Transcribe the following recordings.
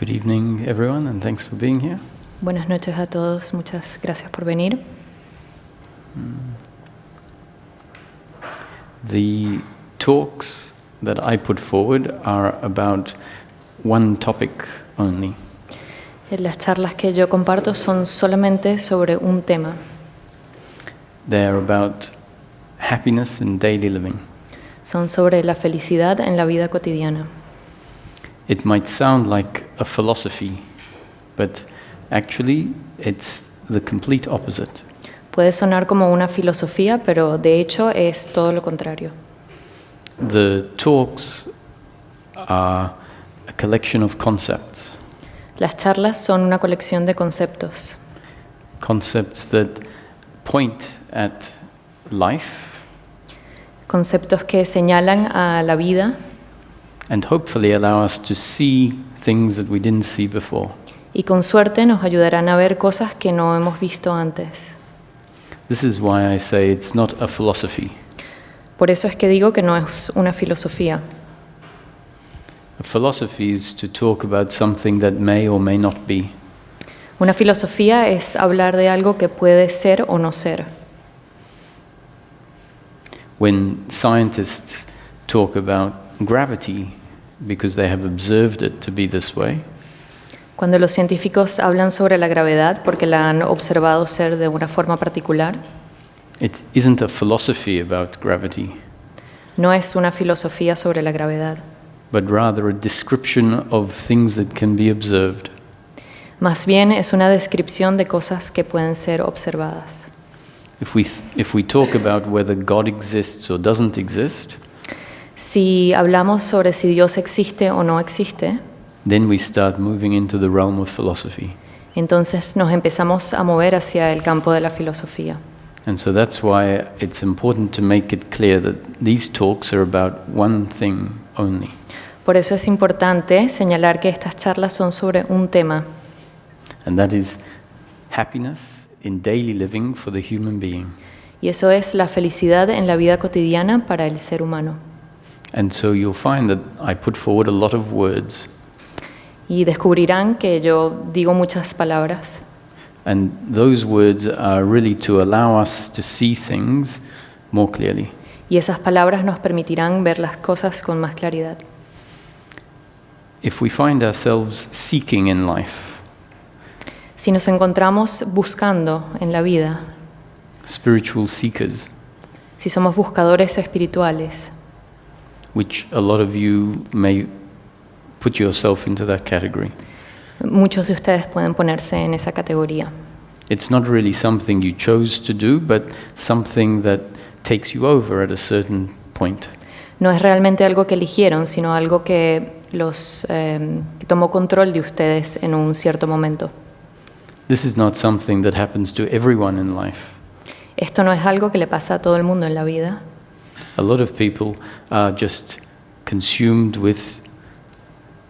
Good evening, everyone, and thanks for being here. Buenas noches a todos, muchas gracias por venir. The talks that I put forward are about one topic only. Las charlas que yo comparto son solamente sobre un tema. They are about happiness in daily living. Son sobre la felicidad en la vida cotidiana. It might sound like a philosophy, but actually it's the complete opposite. Puede sonar como una filosofía, pero de hecho es todo lo contrario. The talks are a collection of concepts. Las charlas son una colección de conceptos. Concepts that point at life Conceptos que señalan a la vida and hopefully allow us to see things that we didn't see before. y con suerte nos ayudarán a ver cosas que no hemos visto antes. This is why I say it's not a philosophy. Por eso es que digo que no es una filosofía. A philosophy is to talk about something that may or may not be. Una filosofía es hablar de algo que puede ser o no ser. When scientists talk about gravity because they have observed it to be this way, Cuando los científicos hablan sobre la gravedad porque la han observado ser de una forma particular, it isn't a philosophy about gravity, no es una filosofía sobre la gravedad, but rather a description of things that can be observed. más bien es una descripción de cosas que pueden ser observadas. If we talk about whether God exists or doesn't exist, Si hablamos sobre si Dios existe o no existe, then we start moving into the realm of philosophy. entonces nos empezamos a mover hacia el campo de la filosofía. And so that's why it's important to make it clear that these talks are about one thing only. Por eso es importante señalar que estas charlas son sobre un tema, And that is happiness in daily living for the human being. y eso es la felicidad en la vida cotidiana para el ser humano. And so you'll find that I put forward a lot of words, Y descubrirán que yo digo muchas palabras, and those words are really to allow us to see things more clearly. y esas palabras nos permitirán ver las cosas con más claridad. If we find ourselves seeking in life, Si nos encontramos buscando en la vida, spiritual seekers, si somos buscadores espirituales, which a lot of you may put yourself into that category, muchos de ustedes pueden ponerse en esa categoría. it's not really something you chose to do, but something that takes you over at a certain point. No es realmente algo que eligieron, sino algo que que tomó control de ustedes en un cierto momento. This is not something that happens to everyone in life. Esto no es algo que le pasa a todo el mundo en la vida. A lot of people are just consumed with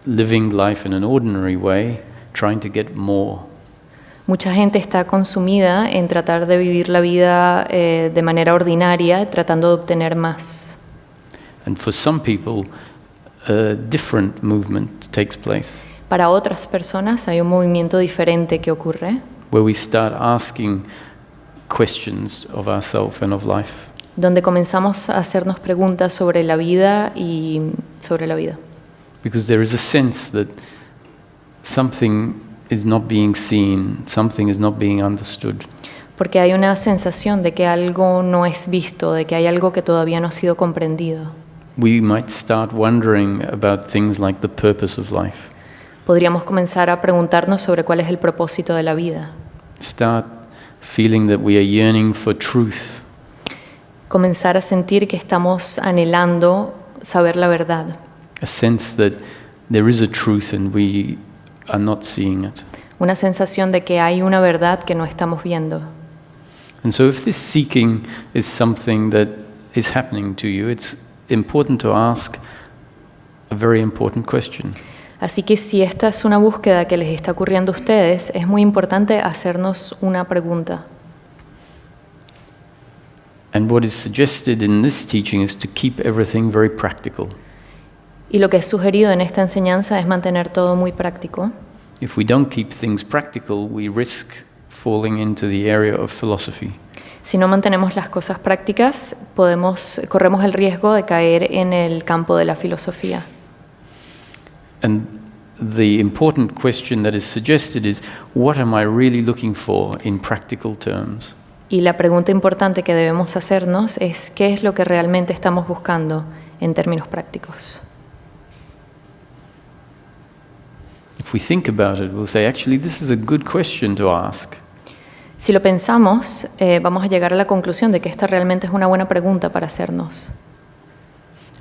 living life in an ordinary way, trying to get more. Mucha gente está consumida en tratar de vivir la vida de manera ordinaria, tratando de obtener más. And for some people, a different movement takes place, Para otras personas hay un movimiento diferente que ocurre, where we start asking questions of ourselves and of life. donde comenzamos a hacernos preguntas sobre la vida y sobre la vida. Because there is a sense that something is not being seen, something is not being understood. Porque hay una sensación de que algo no es visto, de que hay algo que todavía no ha sido comprendido. We might start wondering about things like the purpose of life. Podríamos comenzar a preguntarnos sobre cuál es el propósito de la vida. Start feeling that we are yearning for truth. Comenzar a sentir que estamos anhelando saber la verdad. A sense that there is a truth and we are not seeing it. Una sensación de que hay una verdad que no estamos viendo. And so if this seeking is something that is happening to you, it's important to ask a very important question. Así que si esta es una búsqueda que les está ocurriendo a ustedes, es muy importante hacernos una pregunta. And what is suggested in this teaching is to keep everything very practical. Y lo que es sugerido en esta enseñanza es mantener todo muy práctico. If we don't keep things practical, we risk falling into the area of philosophy. Si no mantenemos las cosas prácticas, corremos el riesgo de caer en el campo de la filosofía. And the important question that is suggested is, what am I really looking for in practical terms? Y la pregunta importante que debemos hacernos es ¿qué es lo que realmente estamos buscando en términos prácticos? If we think about it, we'll say, actually, this is a good question to ask. Si lo pensamos, vamos a llegar a la conclusión de que esta realmente es una buena pregunta para hacernos.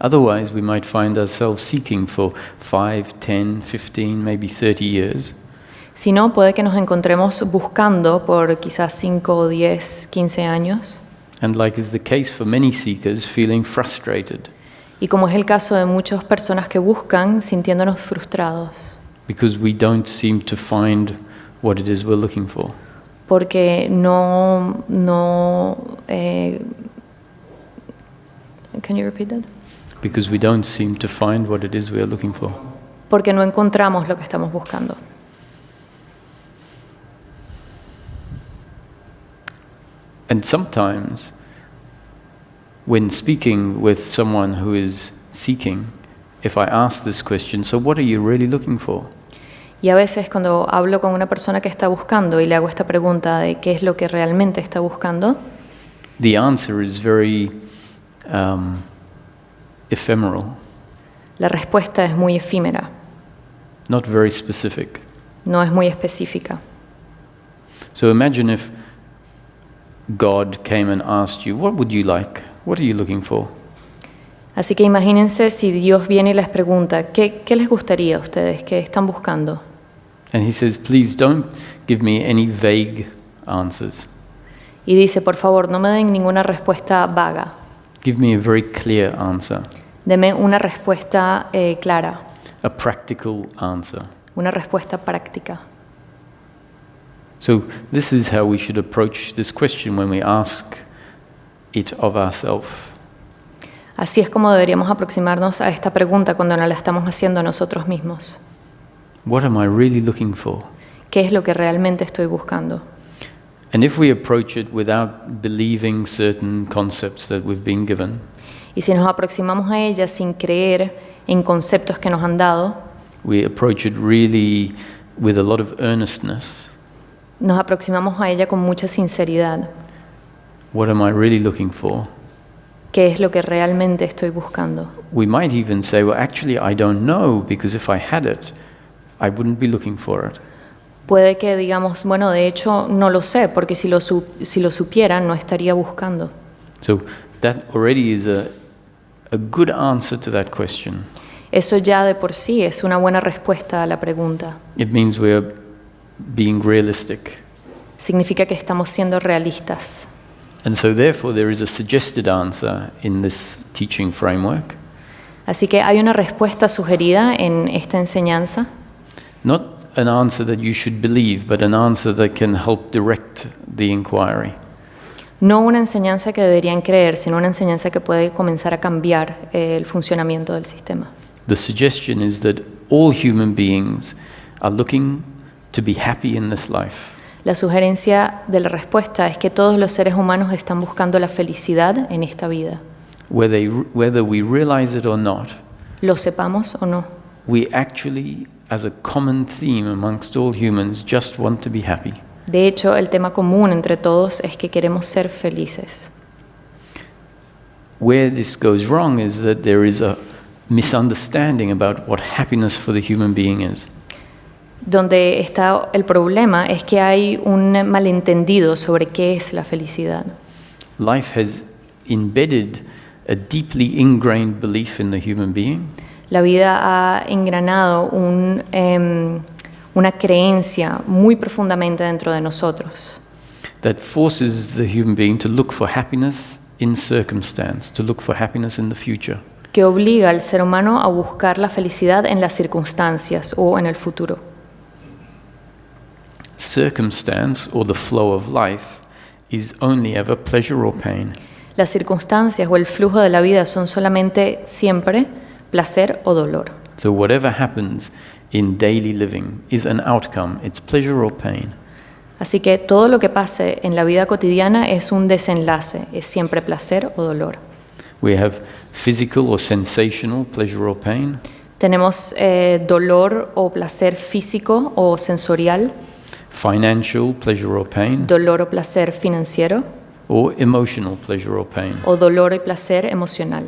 Otherwise, we might find ourselves seeking for 5, 10, 15, maybe 30 years. Si no, puede que nos encontremos buscando por quizás 5, 10, 15 años. And like is the case for many seekers, feeling frustrated. Y como es el caso de muchas personas que buscan, sintiéndonos frustrados. Because we don't seem to find what it is we're looking for. Porque can you repeat that? Because we don't seem to find what it is we are looking for. Porque no encontramos lo que estamos buscando. And sometimes, when speaking with someone who is seeking, if I ask this question, so what are you really looking for? Y a veces cuando hablo con una persona que está buscando y le hago esta pregunta de qué es lo que realmente está buscando, the answer is very ephemeral. La respuesta es muy efímera. Not very specific. No es muy específica. So imagine if God came and asked you, what would you like? What are you looking for? Así que imagínense si Dios viene y les pregunta, ¿qué les gustaría a ustedes? ¿Qué están buscando? And he says, please don't give me any vague answers. Y dice, por favor, no me den ninguna respuesta vaga. Give me a very clear answer. Deme una respuesta clara. A practical answer. Una respuesta práctica. So this is how we should approach this question when we ask it of ourselves. Así es como deberíamos aproximarnos a esta pregunta cuando nos la estamos haciendo a nosotros mismos. What am I really looking for? ¿Qué es lo que realmente estoy buscando? And if we approach it without believing certain concepts that we've been given, Y si nos aproximamos a ella sin creer en conceptos que nos han dado, we approach it really with a lot of earnestness. nos aproximamos a ella con mucha sinceridad. What am I really looking for? ¿Qué es lo que realmente estoy buscando? We might even say, well, actually, I don't know, because if I had it, I wouldn't be looking for it. Puede que digamos, bueno, de hecho no lo sé, porque si lo supiera no estaría buscando. So that already is a good answer to that question. Eso ya de por sí es una buena respuesta a la pregunta. It means we are being realistic. Significa que estamos siendo realistas. And so therefore there is a suggested answer in this teaching framework. Así que hay una respuesta sugerida en esta enseñanza. Not an answer that you should believe, but an answer that can help direct the inquiry. No una enseñanza que deberían creer, sino una enseñanza que puede comenzar a cambiar el funcionamiento del sistema. The suggestion is that all human beings are looking to be happy in this life. La sugerencia de la respuesta es que todos los seres humanos están buscando la felicidad en esta vida. Whether we realize it or not, Lo sepamos o no. we actually, as a common theme amongst all humans, just want to be happy. De hecho, el tema común entre todos es que queremos ser felices. Where this goes wrong is that there is a misunderstanding about what happiness for the human being is. Donde está el problema es que hay un malentendido sobre qué es la felicidad. Life has embedded a deeply ingrained belief in the human being. La vida ha engranado una creencia muy profundamente dentro de nosotros That forces the human being to look for happiness in circumstance, to look for happiness in the future. que obliga al ser humano a buscar la felicidad en las circunstancias o en el futuro. Circumstance, or the flow of life, is only ever pleasure or pain. Las circunstancias o el flujo de la vida son solamente siempre placer o dolor. So whatever happens in daily living is an outcome. It's pleasure or pain. Así que todo lo que pase en la vida cotidiana es un desenlace, es siempre placer o dolor. We have physical or sensational pleasure or pain. Tenemos dolor o placer físico o sensorial, Financial pleasure or pain. dolor o placer financiero, Or emotional pleasure or pain. o dolor y placer emocional.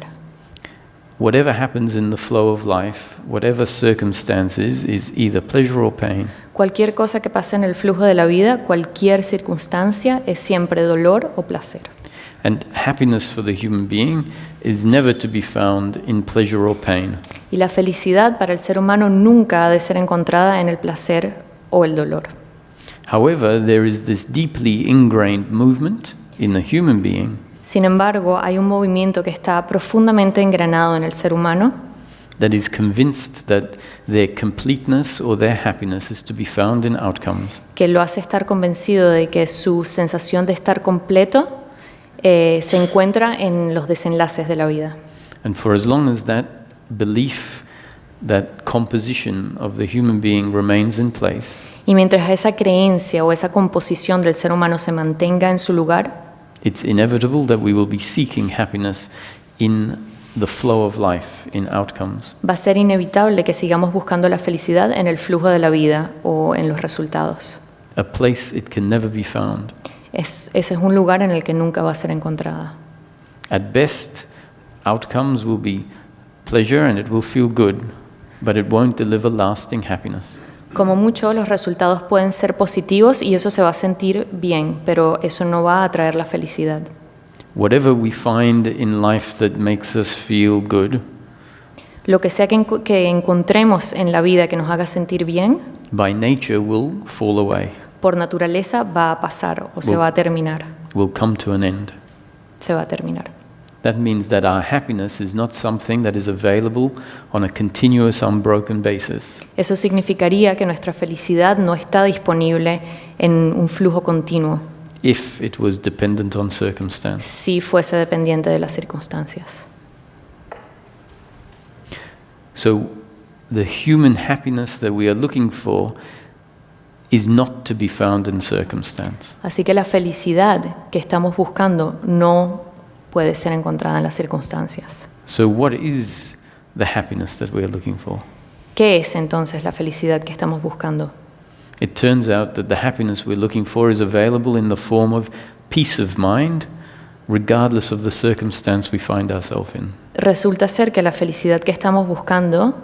Whatever happens in the flow of life, whatever circumstances, is either pleasure or pain. Cualquier cosa que pase en el flujo de la vida, cualquier circunstancia, es siempre dolor o placer. And happiness for the human being is never to be found in pleasure or pain. Y la felicidad para el ser humano nunca ha de ser encontrada en el placer o el dolor. However, there is this deeply ingrained movement in the human being Sin embargo, hay un movimiento que está profundamente engranado en el ser humano that is convinced that their completeness or their happiness is to be found in outcomes. que lo hace estar convencido de que su sensación de estar completo se encuentra en los desenlaces de la vida. And for as long as that belief, that composition of the human being remains in place, Y mientras esa creencia o esa composición del ser humano se mantenga en su lugar, it's inevitable that we will be seeking happiness in the flow of life, in outcomes. va a ser inevitable que sigamos buscando la felicidad en el flujo de la vida o en los resultados. A place it can never be found. Ese es un lugar en el que nunca va a ser encontrada. At best, outcomes will be pleasure and it will feel good, but it won't deliver lasting happiness. Como mucho, los resultados pueden ser positivos y eso se va a sentir bien, pero eso no va a traer la felicidad. Whatever we find in life that makes us feel good, Lo que sea que encontremos en la vida que nos haga sentir bien, by nature will fall away, por naturaleza va a pasar o se va a terminar. will come to an end. Se va a terminar. That means that our happiness is not something that is available on a continuous, unbroken basis. Eso significaría que nuestra felicidad no está disponible en un flujo continuo, If it was dependent on circumstance. si fuese dependiente de las circunstancias. So the human happiness that we are looking for is not to be found in circumstance. Así que la felicidad que estamos buscando no puede ser encontrada en las circunstancias. So what is the happiness that we are looking for? ¿Qué es entonces la felicidad que estamos buscando? It turns out that the happiness we're looking for is available in the form of peace of mind, regardless of the circumstance we find ourselves in. Resulta ser que la felicidad que estamos buscando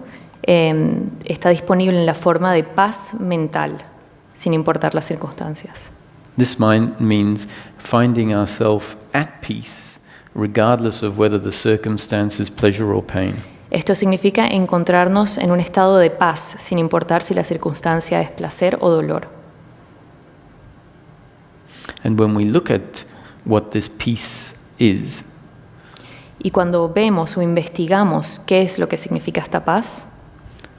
está disponible en la forma de paz mental, sin importar las circunstancias. This means finding ourselves at peace, regardless of whether the circumstance is pleasure or pain. Esto significa encontrarnos en un estado de paz, sin importar si la circunstancia es placer o dolor. And when we look at what this peace is, Y cuando vemos o investigamos qué es lo que significa esta paz,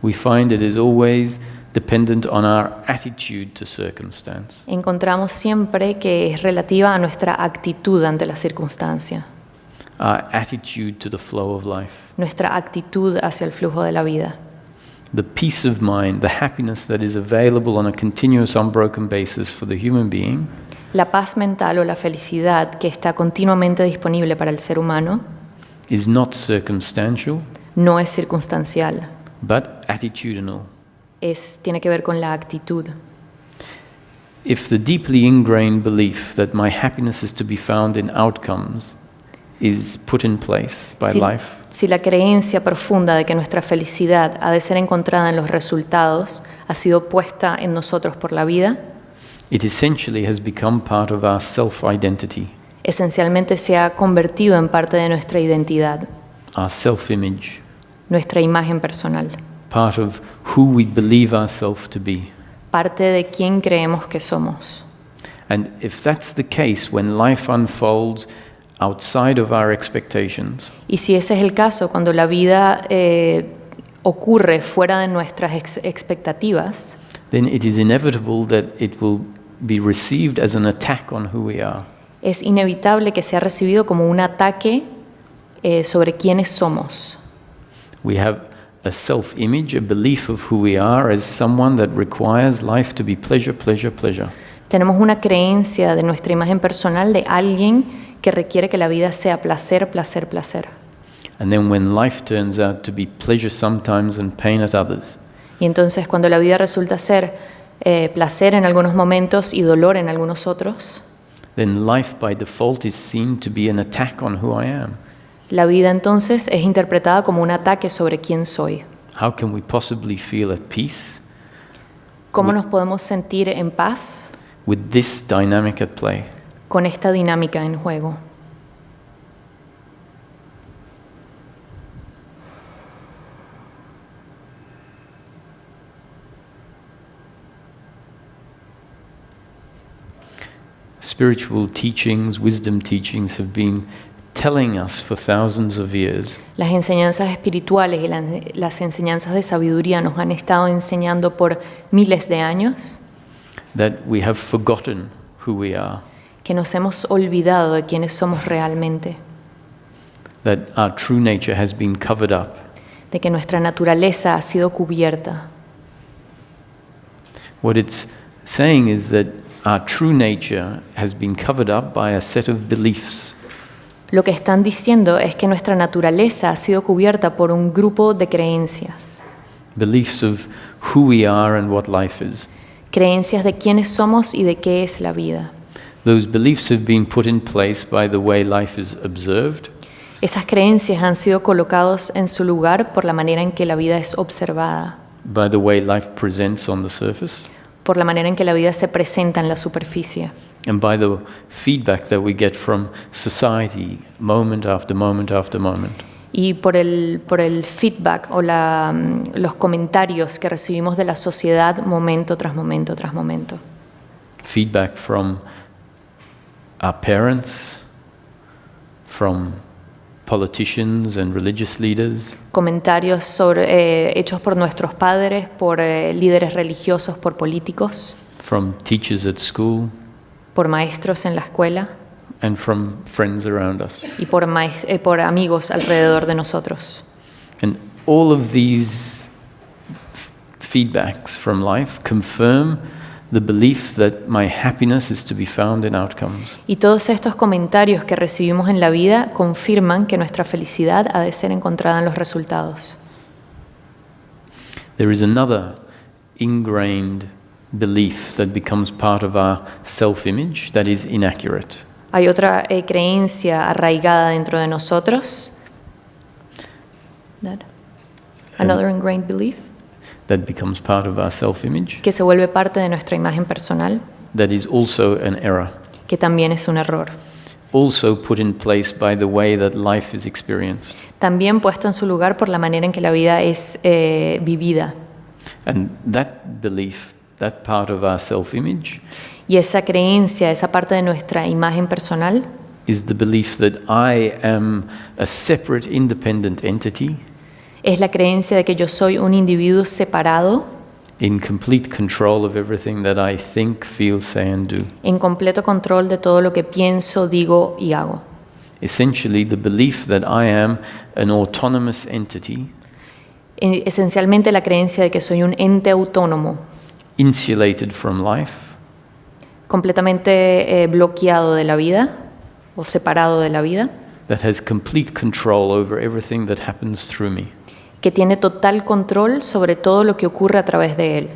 we find it is always dependent on our attitude to circumstance. encontramos siempre que es relativa a nuestra actitud ante la circunstancia, Our attitude to the flow of life. nuestra actitud hacia el flujo de la vida. The peace of mind, the happiness that is available on a continuous, unbroken basis for the human being La paz mental o la felicidad que está continuamente disponible para el ser humano is not circumstantial, no es circunstancial, but attitudinal. tiene que ver con la actitud. If the deeply ingrained belief that my happiness is to be found in outcomes is put in place by life, Si la creencia profunda de que nuestra felicidad ha de ser encontrada en los resultados ha sido puesta en nosotros por la vida, it essentially has become part of our self-identity, esencialmente se ha convertido en parte de nuestra identidad, our self-image, nuestra imagen personal, part of who we believe ourselves to be. parte de quién creemos que somos. And if that's the case, when life unfolds outside of our expectations, Y si ese es el caso, cuando la vida ocurre fuera de nuestras expectativas, then it is inevitable that it will be received as an attack on who we are. es inevitable que sea recibido como un ataque sobre quiénes somos. We have a self-image, a belief of who we are as someone that requires life to be pleasure, pleasure, pleasure. Tenemos una creencia de nuestra imagen personal de alguien que requiere que la vida sea placer, placer, placer. And then when life turns out to be pleasure sometimes and pain at others, Y entonces cuando la vida resulta ser placer en algunos momentos y dolor en algunos otros, then life by default is seen to be an attack on who I am. la vida entonces es interpretada como un ataque sobre quién soy. How can we possibly feel at peace ¿Cómo nos podemos sentir en paz with this dynamic at play? con esta dinámica en juego? Spiritual teachings, wisdom teachings have been telling us for thousands of years Las enseñanzas espirituales y las enseñanzas de sabiduría nos han estado enseñando por miles de años that we have forgotten who we are, que nos hemos olvidado de quiénes somos realmente, that our true nature has been covered up. de que nuestra naturaleza ha sido cubierta. What it's saying is that our true nature has been covered up by a set of beliefs. Lo que están diciendo es que nuestra naturaleza ha sido cubierta por un grupo de creencias. Beliefs of who we are and what life is. Creencias de quiénes somos y de qué es la vida. Those beliefs have been put in place by the way life is observed, Esas creencias han sido colocados en su lugar por la manera en que la vida es observada, by the way life presents on the surface, por la manera en que la vida se presenta en la superficie and by the feedback that we get from society moment after moment after moment. y por el feedback o los comentarios que recibimos de la sociedad momento tras momento tras momento. Feedback from our parents, from politicians and religious leaders, Comentarios hechos por nuestros padres, por líderes religiosos, por políticos, from teachers at school, por maestros en la escuela and from friends around us. y por amigos alrededor de nosotros. And all of these feedbacks from life confirm the belief that my happiness is to be found in outcomes. Y todos estos comentarios que recibimos en la vida confirman que nuestra felicidad ha de ser encontrada en los resultados. There is another ingrained belief that becomes part of our self-image that is inaccurate. Hay otra creencia arraigada dentro de nosotros. Another ingrained belief. That becomes part of our self-image, Que se vuelve parte de nuestra imagen personal, that is also an error, que también es un error. also put in place by the way that life is experienced. También puesto en su lugar por la manera en que la vida es vivida. And that belief, that part of our self-image, Y esa creencia, esa parte de nuestra imagen personal, is the belief that I am a separate, independent entity es la creencia de que yo soy un individuo separado, in complete control of everything that I think, feel, say, and do. en completo control de todo lo que pienso, digo y hago. Essentially, the belief that I am an autonomous entity, Esencialmente la creencia de que soy un ente autónomo, insulated from life, completamente bloqueado de la vida o separado de la vida, that has complete control over everything that happens through me. que tiene total control sobre todo lo que ocurre a través de él.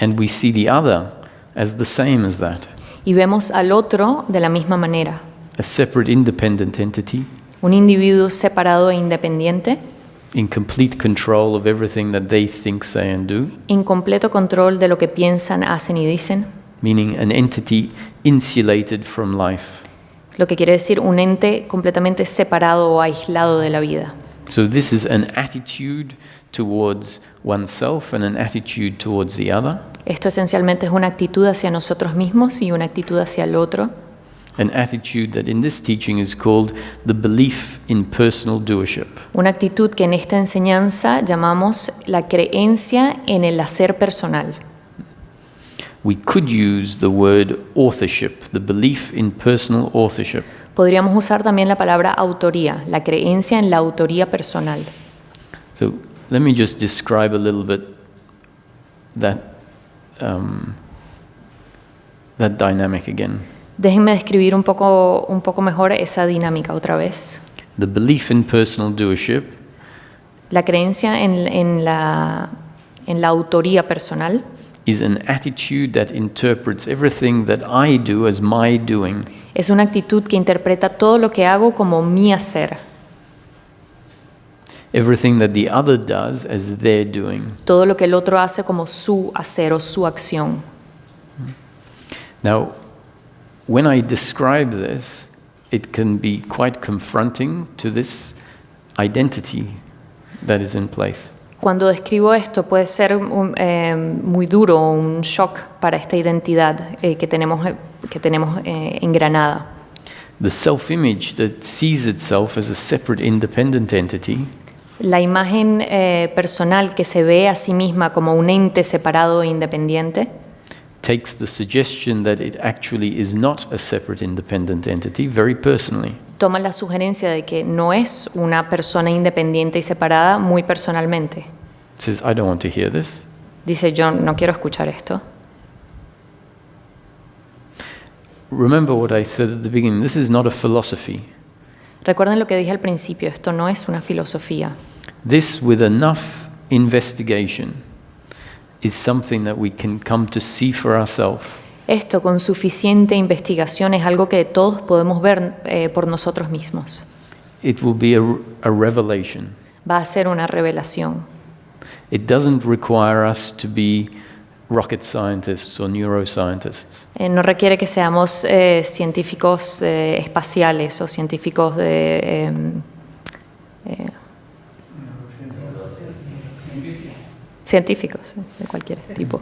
And we see the other as the same as that, Y vemos al otro de la misma manera, a separate, independent entity un individuo separado e independiente, in complete control of everything that they think, say, and do, en completo control de lo que piensan, hacen y dicen, meaning an entity insulated from life. lo que quiere decir un ente completamente separado o aislado de la vida. So this is an attitude towards oneself and an attitude towards the other, Esto esencialmente es una actitud hacia nosotros mismos y una actitud hacia el otro, an attitude that in this teaching is called the belief in personal doership. una actitud que en esta enseñanza llamamos la creencia en el hacer personal. We could use the word authorship, the belief in personal authorship. Podríamos usar también la palabra autoría, la creencia en la autoría personal. So let me just describe a little bit that dynamic again. Déjenme describir un poco mejor esa dinámica otra vez. The belief in personal doership La creencia en la autoría personal is an attitude that interprets everything that I do as my doing. es una actitud que interpreta todo lo que hago como mi hacer, Everything that the other does as their doing. todo lo que el otro hace como su hacer o su acción. Now, when I describe this, it can be quite confronting to this identity that is in place. Cuando describo esto puede ser muy duro, un shock para esta identidad que tenemos engranada. The self-image that sees itself as a separate, independent entity La imagen personal que se ve a sí misma como un ente separado e independiente takes the suggestion that it actually is not a separate, independent entity very personally. toma la sugerencia de que no es una persona independiente y separada muy personalmente. It says, I don't want to hear this. Dice, yo no quiero escuchar esto. Remember what I said at the beginning, this is not a philosophy. Recuerden lo que dije al principio, esto no es una filosofía. This, with enough investigation, is something that we can come to see for ourselves. Esto con suficiente investigación es algo que todos podemos ver por nosotros mismos. It will be a revelation. Va a ser una revelación. It doesn't require us to be rocket scientists or neuroscientists. No requiere que seamos científicos espaciales o científicos científicos de cualquier tipo.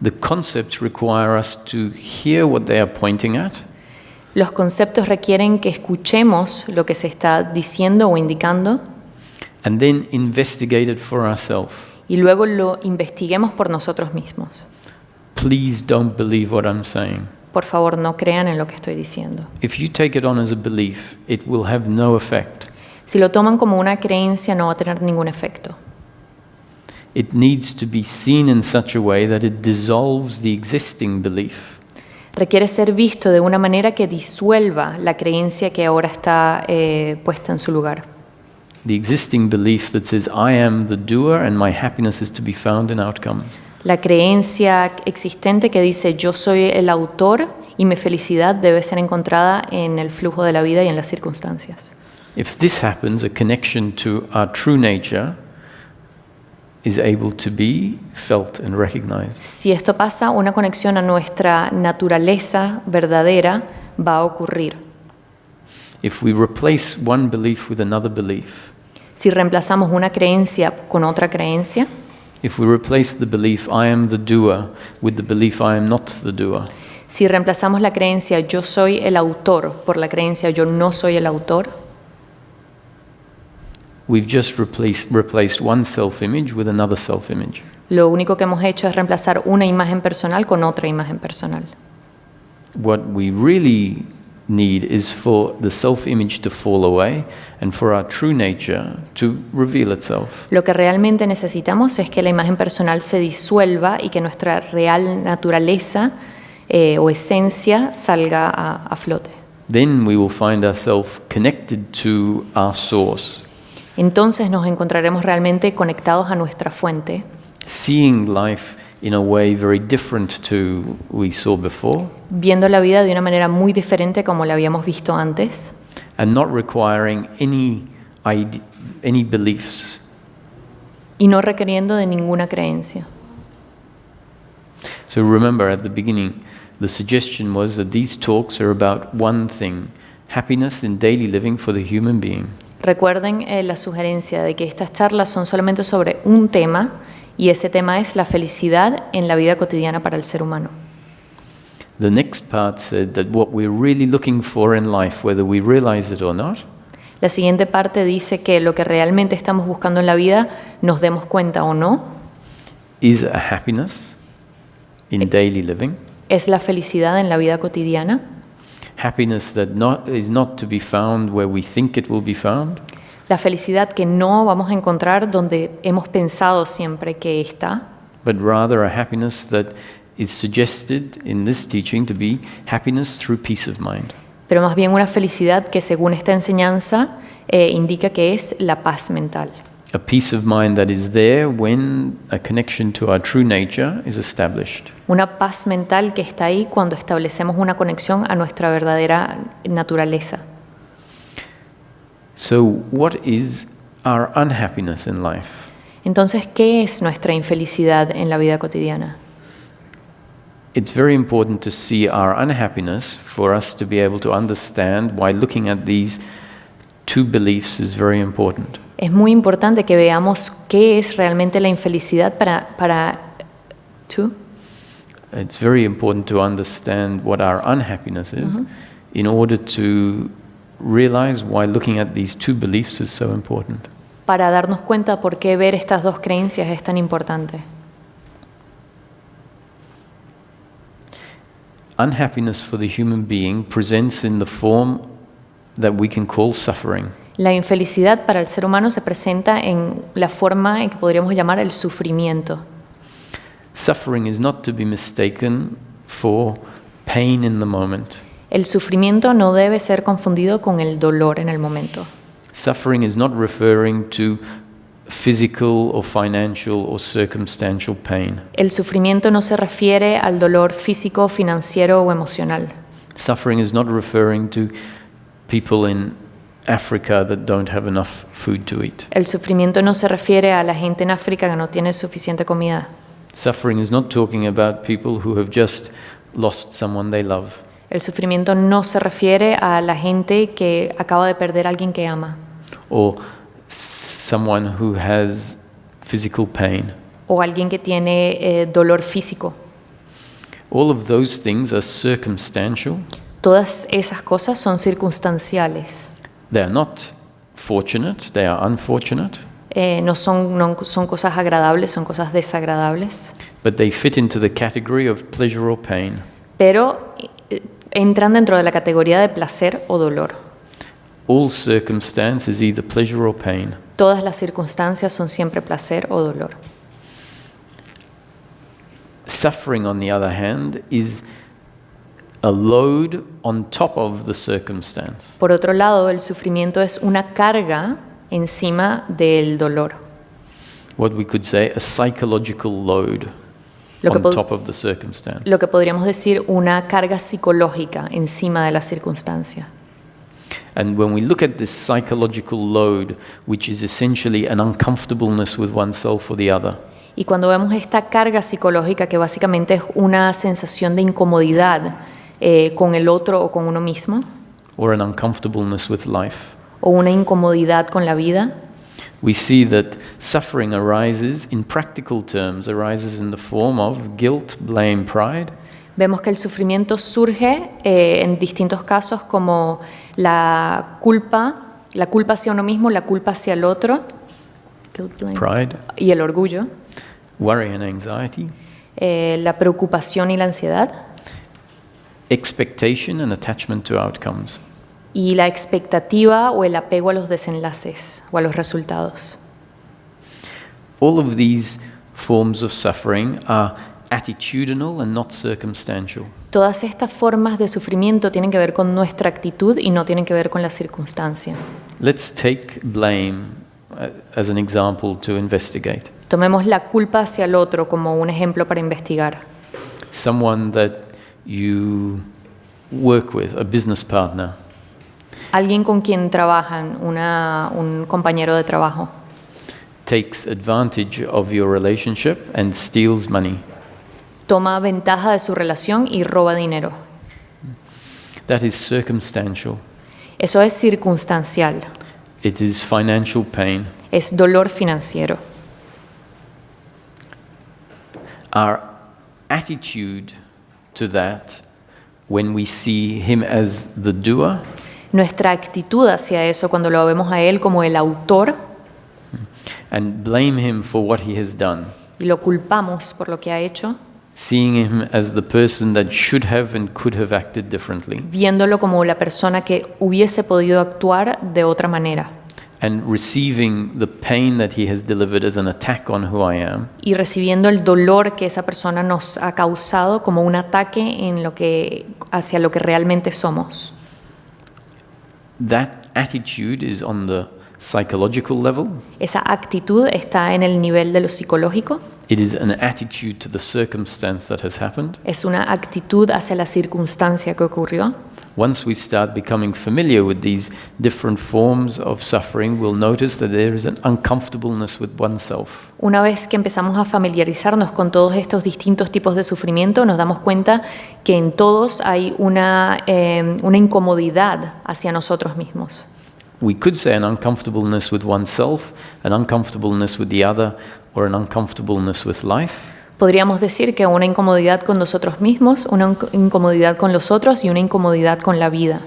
The concepts require us to hear what they are pointing at, Los conceptos requieren que escuchemos lo que se está diciendo o indicando and then investigate it for ourselves. y luego lo investiguemos por nosotros mismos. Please don't believe what I'm saying. Por favor, no crean en lo que estoy diciendo. If you take it on as a belief, it will have no effect. Si lo toman como una creencia, no va a tener ningún efecto. It needs to be seen in such a way that it dissolves the existing belief. Requiere ser visto de una manera que disuelva la creencia que ahora está puesta en su lugar. The existing belief that says, I am the doer and my happiness is to be found in outcomes. La creencia existente que dice yo soy el autor y mi felicidad debe ser encontrada en el flujo de la vida y en las circunstancias. If this happens, a connection to our true nature is able to be felt and recognized. Si esto pasa, una conexión a nuestra naturaleza verdadera va a ocurrir. If we replace one belief with another belief, Si reemplazamos una creencia con otra creencia, if we replace the belief I am the doer with the belief I am not the doer, si reemplazamos la creencia yo soy el autor por la creencia yo no soy el autor, we've just replaced one self-image with another self-image. lo único que hemos hecho es reemplazar una imagen personal con otra imagen personal. What we really need is for the self-image to fall away and for our true nature to reveal itself. Lo que realmente necesitamos es que la imagen personal se disuelva y que nuestra real naturaleza o esencia salga a flote. Then we will find ourselves connected to our source, Entonces nos encontraremos realmente conectados a nuestra fuente, seeing life in a way very different to we saw before, viendo la vida de una manera muy diferente como la habíamos visto antes, and not requiring any beliefs. y no requiriendo de ninguna creencia. So remember at the beginning, the suggestion was that these talks are about one thing, happiness in daily living for the human being. Recuerden la sugerencia de que estas charlas son solamente sobre un tema, y ese tema es la felicidad en la vida cotidiana para el ser humano. The next part said that what we're really looking for in life, whether we realize it or not, La siguiente parte dice que lo que realmente estamos buscando en la vida, nos demos cuenta o no, is a happiness in daily living, es la felicidad en la vida cotidiana, happiness that is not to be found where we think it will be found, La felicidad que no vamos a encontrar donde hemos pensado siempre que está, but rather a happiness that is suggested in this teaching to be happiness through peace of mind. pero más bien una felicidad que según esta enseñanza indica que es la paz mental. A peace of mind that is there when a connection to our true nature is established. Una paz mental que está ahí cuando establecemos una conexión a nuestra verdadera naturaleza. So, what is our unhappiness in life? Entonces, ¿qué es nuestra infelicidad en la vida cotidiana? It's very important to see our unhappiness for us to be able to understand why looking at these two beliefs is very important. Es muy importante que veamos qué es realmente la infelicidad para ¿tú? It's very important to understand what our unhappiness is in order to realize why looking at these two beliefs is so important. Para darnos cuenta por qué ver estas dos creencias es tan importante. Unhappiness for the human being presents in the form that we can call suffering. La infelicidad para el ser humano se presenta en la forma en que podríamos llamar el sufrimiento. Suffering is not to be mistaken for pain in the moment. El sufrimiento no debe ser confundido con el dolor en el momento. Suffering is not referring to physical or financial or circumstantial pain. El sufrimiento no se refiere al dolor físico, financiero o emocional. Suffering is not referring to people in Africa that don't have enough food to eat. El sufrimiento no se refiere a la gente en África que no tiene suficiente comida. Suffering is not talking about people who have just lost someone they love. El sufrimiento no se refiere a la gente que acaba de perder a alguien que ama. Or someone who has physical pain. O alguien que tiene dolor físico. All of those things are circumstantial. Todas esas cosas son circunstanciales. They are not fortunate, they are unfortunate. No son cosas agradables, son cosas desagradables. But they fit into the category of pleasure or pain. Pero entran dentro de la categoría de placer o dolor. All circumstance is either pleasure or pain. Todas las circunstancias son siempre placer o dolor. Suffering, on the other hand, is a load on top of the circumstance. Por otro lado, el sufrimiento es una carga encima del dolor. What we could say, a psychological load on top of the circumstance. Lo que podríamos decir una carga psicológica encima de la circunstancia. And when we look at this psychological load, which is essentially an uncomfortableness with oneself or the other, y cuando vemos esta carga psicológica, que básicamente es una sensación de incomodidad con el otro o con uno mismo, or an uncomfortableness with life, o una incomodidad con la vida, we see that suffering arises, in practical terms, arises in the form of guilt, blame, pride. Vemos que el sufrimiento surge en distintos casos como la culpa hacia uno mismo, la culpa hacia el otro, guilt, blame, pride, y el orgullo, worry and anxiety, la preocupación y la ansiedad, expectation and attachment to outcomes. y la expectativa o el apego a los desenlaces o a los resultados. All of these forms of suffering are attitudinal and not circumstantial. Todas estas formas de sufrimiento tienen que ver con nuestra actitud y no tienen que ver con la circunstancia. Let's take blame as an example to investigate. Tomemos la culpa hacia el otro como un ejemplo para investigar. Someone that you work with, a business partner, Alguien con quien trabajan, un compañero de trabajo, takes advantage of your relationship and steals money. toma ventaja de su relación y roba dinero. That is circumstantial. Eso es circunstancial, It is financial pain. es dolor financiero. Our attitude to that, when we see him as the doer, Nuestra actitud hacia eso cuando lo vemos a él como el autor and blame him for what he has done, y lo culpamos por lo que ha hecho, seeing him as the person that should have and could have acted differently, viéndolo como la persona que hubiese podido actuar de otra manera. and receiving the pain that he has delivered as an attack on who I am, y recibiendo el dolor que esa persona nos ha causado como un ataque hacia lo que realmente somos. that attitude is on the psychological level. Esa actitud está en el nivel de lo psicológico, It is an attitude to the circumstance that has happened. es una actitud hacia la circunstancia que ocurrió. Once we start becoming familiar with these different forms of suffering, we'll notice that there is an uncomfortableness with oneself. Una vez que empezamos a familiarizarnos con todos estos distintos tipos de sufrimiento, nos damos cuenta que en todos hay una incomodidad hacia nosotros mismos. We could say an uncomfortableness with oneself, an uncomfortableness with the other, or an uncomfortableness with life. Podríamos decir que una incomodidad con nosotros mismos, una incomodidad con los otros y una incomodidad con la vida.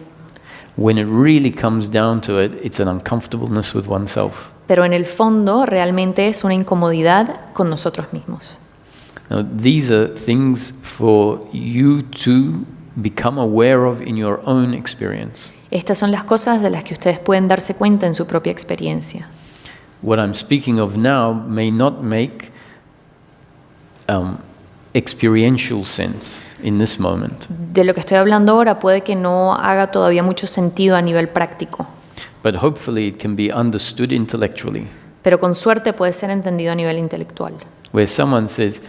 When it really comes down to it, it's an uncomfortableness with oneself. Pero en el fondo realmente es una incomodidad con nosotros mismos. Now, these are things for you to become aware of in your own experience. Estas son las cosas de las que ustedes pueden darse cuenta en su propia experiencia. What I'm speaking of now may not make experiential sense in this moment, De lo que estoy hablando ahora puede que no haga todavía mucho sentido a nivel práctico, but hopefully it can be understood intellectually, pero con suerte puede ser entendido a nivel intelectual. where someone says,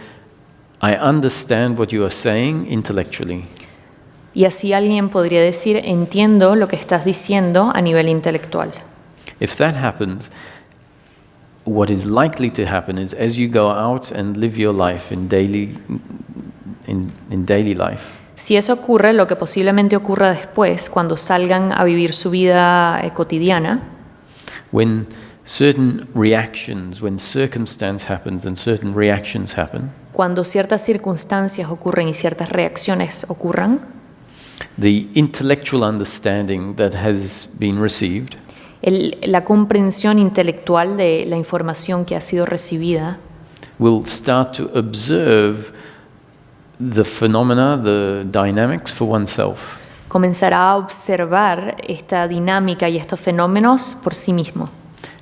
I understand what you are saying intellectually. Y así alguien podría decir, entiendo lo que estás diciendo a nivel intelectual. If that happens, what is likely to happen is as you go out and live your life in daily life, Si eso ocurre, lo que posiblemente ocurra después, cuando salgan a vivir su vida cotidiana, when certain reactions, when circumstance happens and certain reactions happen, cuando ciertas circunstancias ocurren y ciertas reacciones ocurran, the intellectual understanding that has been received la comprensión intelectual de la información que ha sido recibida will start to observe the phenomena, the dynamics for oneself. comenzará a observar esta dinámica y estos fenómenos por sí mismo.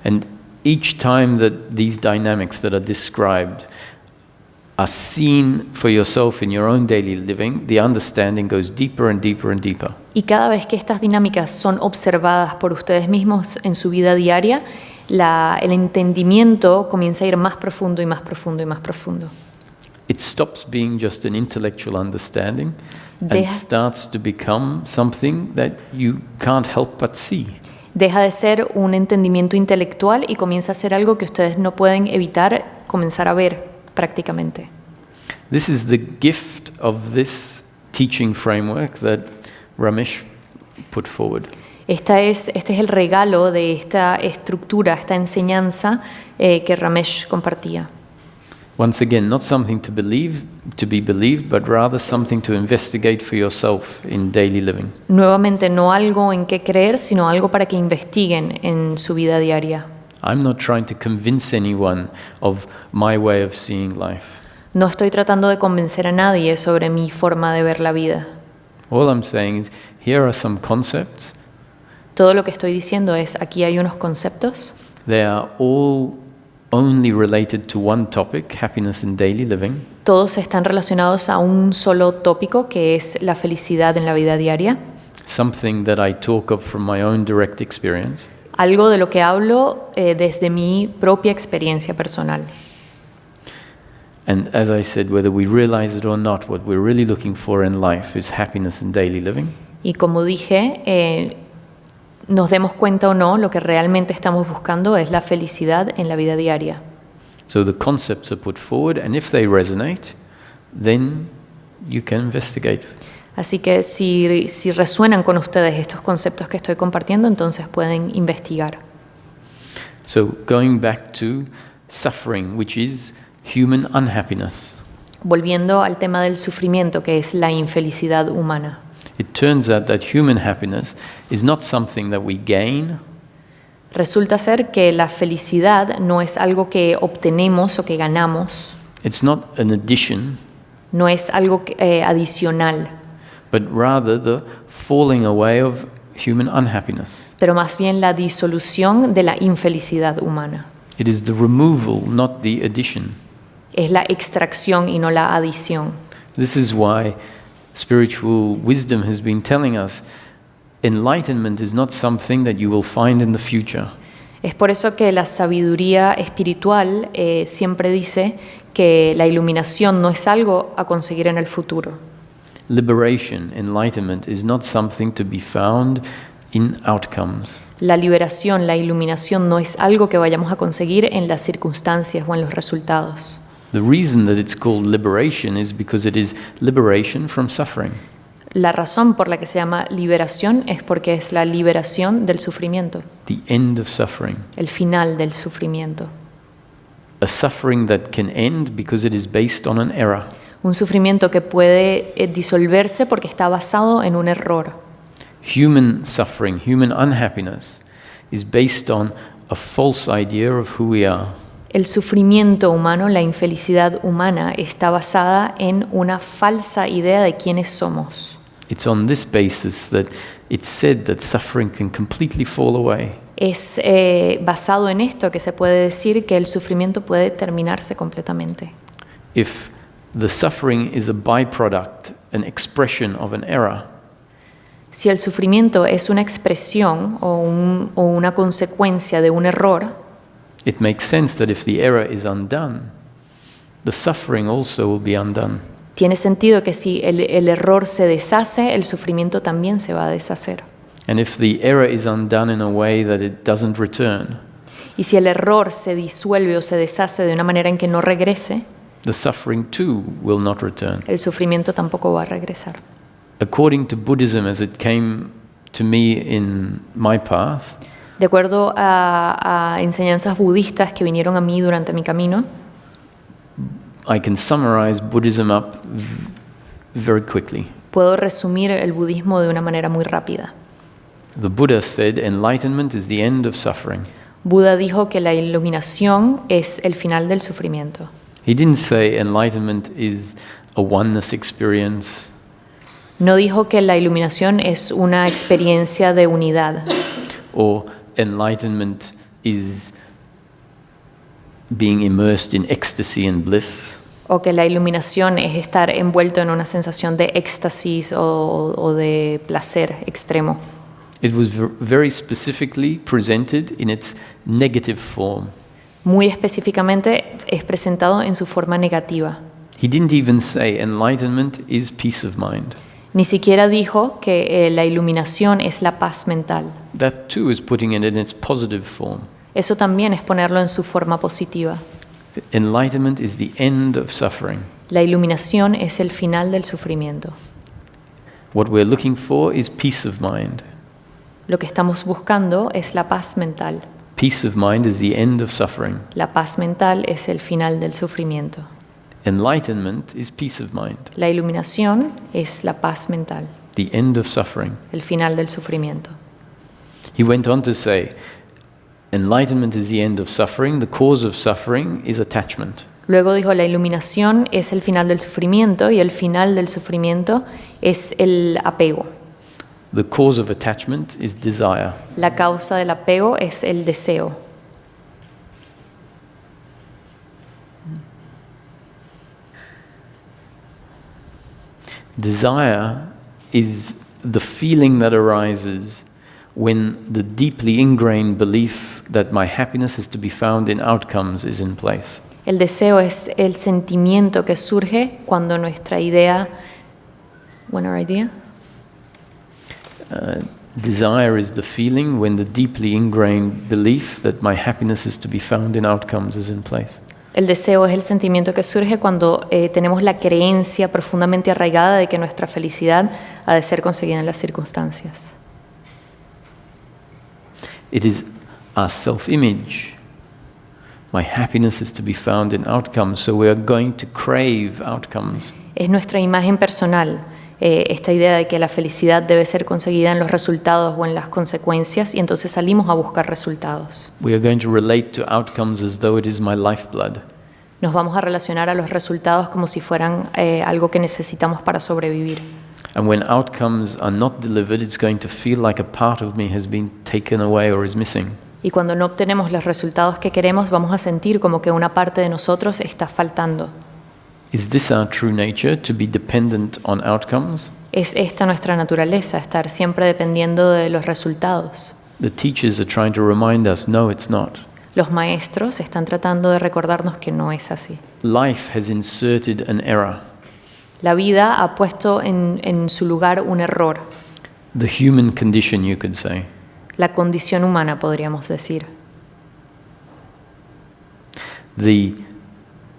And each time that these dynamics that are described are seen for yourself in your own daily living, the understanding goes deeper and deeper and deeper. Y cada vez que estas dinámicas son observadas por ustedes mismos en su vida diaria, el entendimiento comienza a ir más profundo y más profundo y más profundo. It stops being just an intellectual understanding and Deja- starts to become something that you can't help but see. Deja de ser un entendimiento intelectual y comienza a ser algo que ustedes no pueden evitar comenzar a ver prácticamente. This is the gift of this teaching framework that Ramesh put forward. Este es el regalo de esta estructura, esta enseñanza que Ramesh compartía. Once again, not something to be believed, but rather something to investigate for yourself in daily living. Nuevamente, no algo en qué creer, sino algo para que investiguen en su vida diaria. I'm not trying to convince anyone of my way of seeing life. No estoy tratando de convencer a nadie sobre mi forma de ver la vida. All I'm saying is, here are some concepts. Todo lo que estoy diciendo es, aquí hay unos conceptos, They are all only related to one topic, happiness in daily living. todos están relacionados a un solo tópico que es la felicidad en la vida diaria, Something that I talk of from my own direct experience. algo de lo que hablo desde mi propia experiencia personal. And as I said, whether we realize it or not, what we're really looking for in life is happiness in daily living. Y como dije, nos demos cuenta o no, lo que realmente estamos buscando es la felicidad en la vida diaria. So the concepts are put forward, and if they resonate, then you can investigate. Así que si resuenan con ustedes estos conceptos que estoy compartiendo, entonces pueden investigar. So going back to suffering, which is human unhappiness. Volviendo al tema del sufrimiento, que es la infelicidad humana. It turns out that human happiness is not something that we gain, Resulta ser que la felicidad no es algo que obtenemos o que ganamos, it's not an addition, no es algo adicional, but rather the falling away of human unhappiness. pero más bien la disolución de la infelicidad humana. It is the removal, not the addition. Es la extracción y no la adición. This is why spiritual wisdom has been telling us enlightenment is not something that you will find in the future. Es por eso que la sabiduría espiritual siempre dice que la iluminación no es algo a conseguir en el futuro. Liberation, enlightenment, is not something to be found in outcomes. La liberación, la iluminación no es algo que vayamos a conseguir en las circunstancias o en los resultados. The reason that it's called liberation is because it is liberation from suffering. La razón por la que se llama liberación es porque es la liberación del sufrimiento, The end of suffering. el final del sufrimiento. A suffering that can end because it is based on an error. Un sufrimiento que puede disolverse porque está basado en un error. Human suffering, human unhappiness, is based on a false idea of who we are. El sufrimiento humano, la infelicidad humana, está basada en una falsa idea de quiénes somos. It's on this basis that it's said that suffering can completely fall away. Es basado en esto que se puede decir que el sufrimiento puede terminarse completamente. If the suffering is a byproduct, an expression of an error, Si el sufrimiento es una expresión o una consecuencia de un error, it makes sense that if the error is undone, the suffering also will be undone. tiene sentido que si el error se deshace, el sufrimiento también se va a deshacer. And if the error is undone in a way that it doesn't return, Y si el error se disuelve o se deshace de una manera en que no regrese, the suffering too will not return. el sufrimiento tampoco va a regresar. According to Buddhism, as it came to me in my path, De acuerdo a enseñanzas budistas que vinieron a mí durante mi camino, I can summarize Buddhism up very quickly. puedo resumir el budismo de una manera muy rápida. The Buddha said enlightenment is the end of suffering. Buda dijo que la iluminación es el final del sufrimiento. He didn't say enlightenment is a oneness experience. No dijo que la iluminación es una experiencia de unidad, Or enlightenment is being immersed in ecstasy and bliss. o que la iluminación es estar envuelto en una sensación de éxtasis o de placer extremo. It was very specifically presented in its negative form. Muy específicamente es presentado en su forma negativa. He didn't even say enlightenment is peace of mind. Ni siquiera dijo que la iluminación es la paz mental. That too is putting it in its positive form. Eso también es ponerlo en su forma positiva. Enlightenment is the end of suffering. La iluminación es el final del sufrimiento. What we're looking for is peace of mind. Lo que estamos buscando es la paz mental. Peace of mind is the end of suffering. La paz mental es el final del sufrimiento. Enlightenment is peace of mind, La iluminación es la paz mental, the end of suffering. el final del sufrimiento. He went on to say, enlightenment is the end of suffering, the cause of suffering is attachment. Luego dijo, la iluminación es el final del sufrimiento y el final del sufrimiento es el apego. The cause of attachment is desire. La causa del apego es el deseo. Desire is the feeling that arises when the deeply ingrained belief that my happiness is to be found in outcomes is in place. El deseo es el sentimiento que surge cuando nuestra idea, our idea? Desire is the feeling when the deeply ingrained belief that my happiness is to be found in outcomes is in place. El deseo es el sentimiento que surge cuando tenemos la creencia profundamente arraigada de que nuestra felicidad ha de ser conseguida en las circunstancias. It is our self-image. My happiness is to be found in outcomes, so we are going to crave outcomes. Es nuestra imagen personal, esta idea de que la felicidad debe ser conseguida en los resultados o en las consecuencias, y entonces salimos a buscar resultados. We are going to relate to outcomes as though it is my lifeblood. Nos vamos a relacionar a los resultados como si fueran algo que necesitamos para sobrevivir. And when outcomes are not delivered, it's going to feel like a part of me has been taken away or is missing. Y cuando no obtenemos los resultados que queremos, vamos a sentir como que una parte de nosotros está faltando. Is this our true nature, to be dependent on outcomes? ¿Es esta nuestra naturaleza, estar siempre dependiendo de los resultados? The teachers are trying to remind us, no, it's not. Los maestros están tratando de recordarnos que no es así. Life has inserted an error. La vida ha puesto en su lugar un error. The human condition, you could say. La condición humana, podríamos decir. The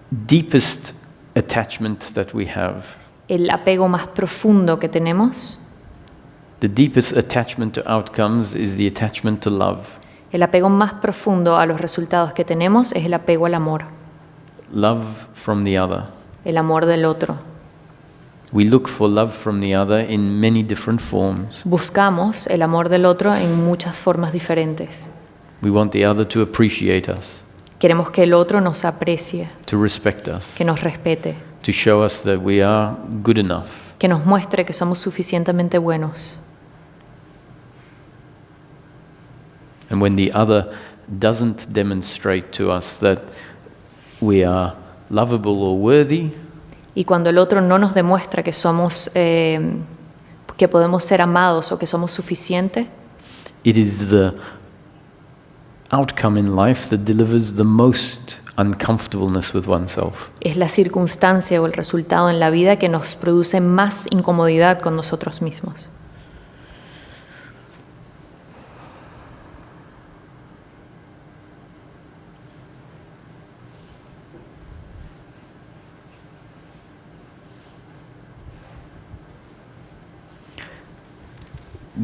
deepest attachment that we have, El apego más profundo que tenemos, the deepest attachment to outcomes is the attachment to love. el apego más profundo a los resultados que tenemos es el apego al amor, Love from the other. el amor del otro. We look for love from the other in many different forms. Buscamos el amor del otro en muchas formas diferentes. We want the other to appreciate us, Queremos que el otro nos aprecie, to respect us, que nos respete, to show us that we are good enough. que nos muestre que somos suficientemente buenos. And when the other doesn't demonstrate to us that we are lovable or worthy, Y cuando el otro no nos demuestra que somos, que podemos ser amados o que somos suficientes, it is the outcome in life that delivers the most uncomfortableness with oneself. es la circunstancia o el resultado en la vida que nos produce más incomodidad con nosotros mismos.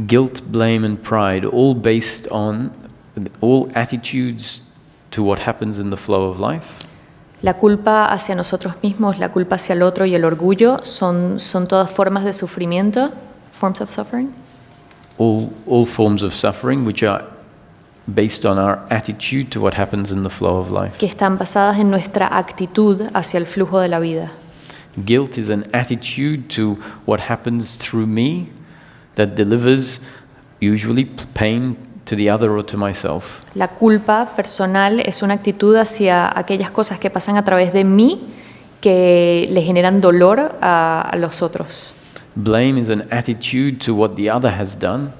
Guilt, blame, and pride, all based on all attitudes to what happens in the flow of life. La culpa hacia nosotros mismos, la culpa hacia el otro y el orgullo son todas formas de sufrimiento, forms of suffering, All forms of suffering which are based on our attitude to what happens in the flow of life. que están basadas en nuestra actitud hacia el flujo de la vida. Guilt is an attitude to what happens through me that delivers usually pain to the other or to myself. La culpa personal es una actitud hacia aquellas cosas que pasan a través de mí que le generan dolor a los otros. Blame is an attitude to what the other has done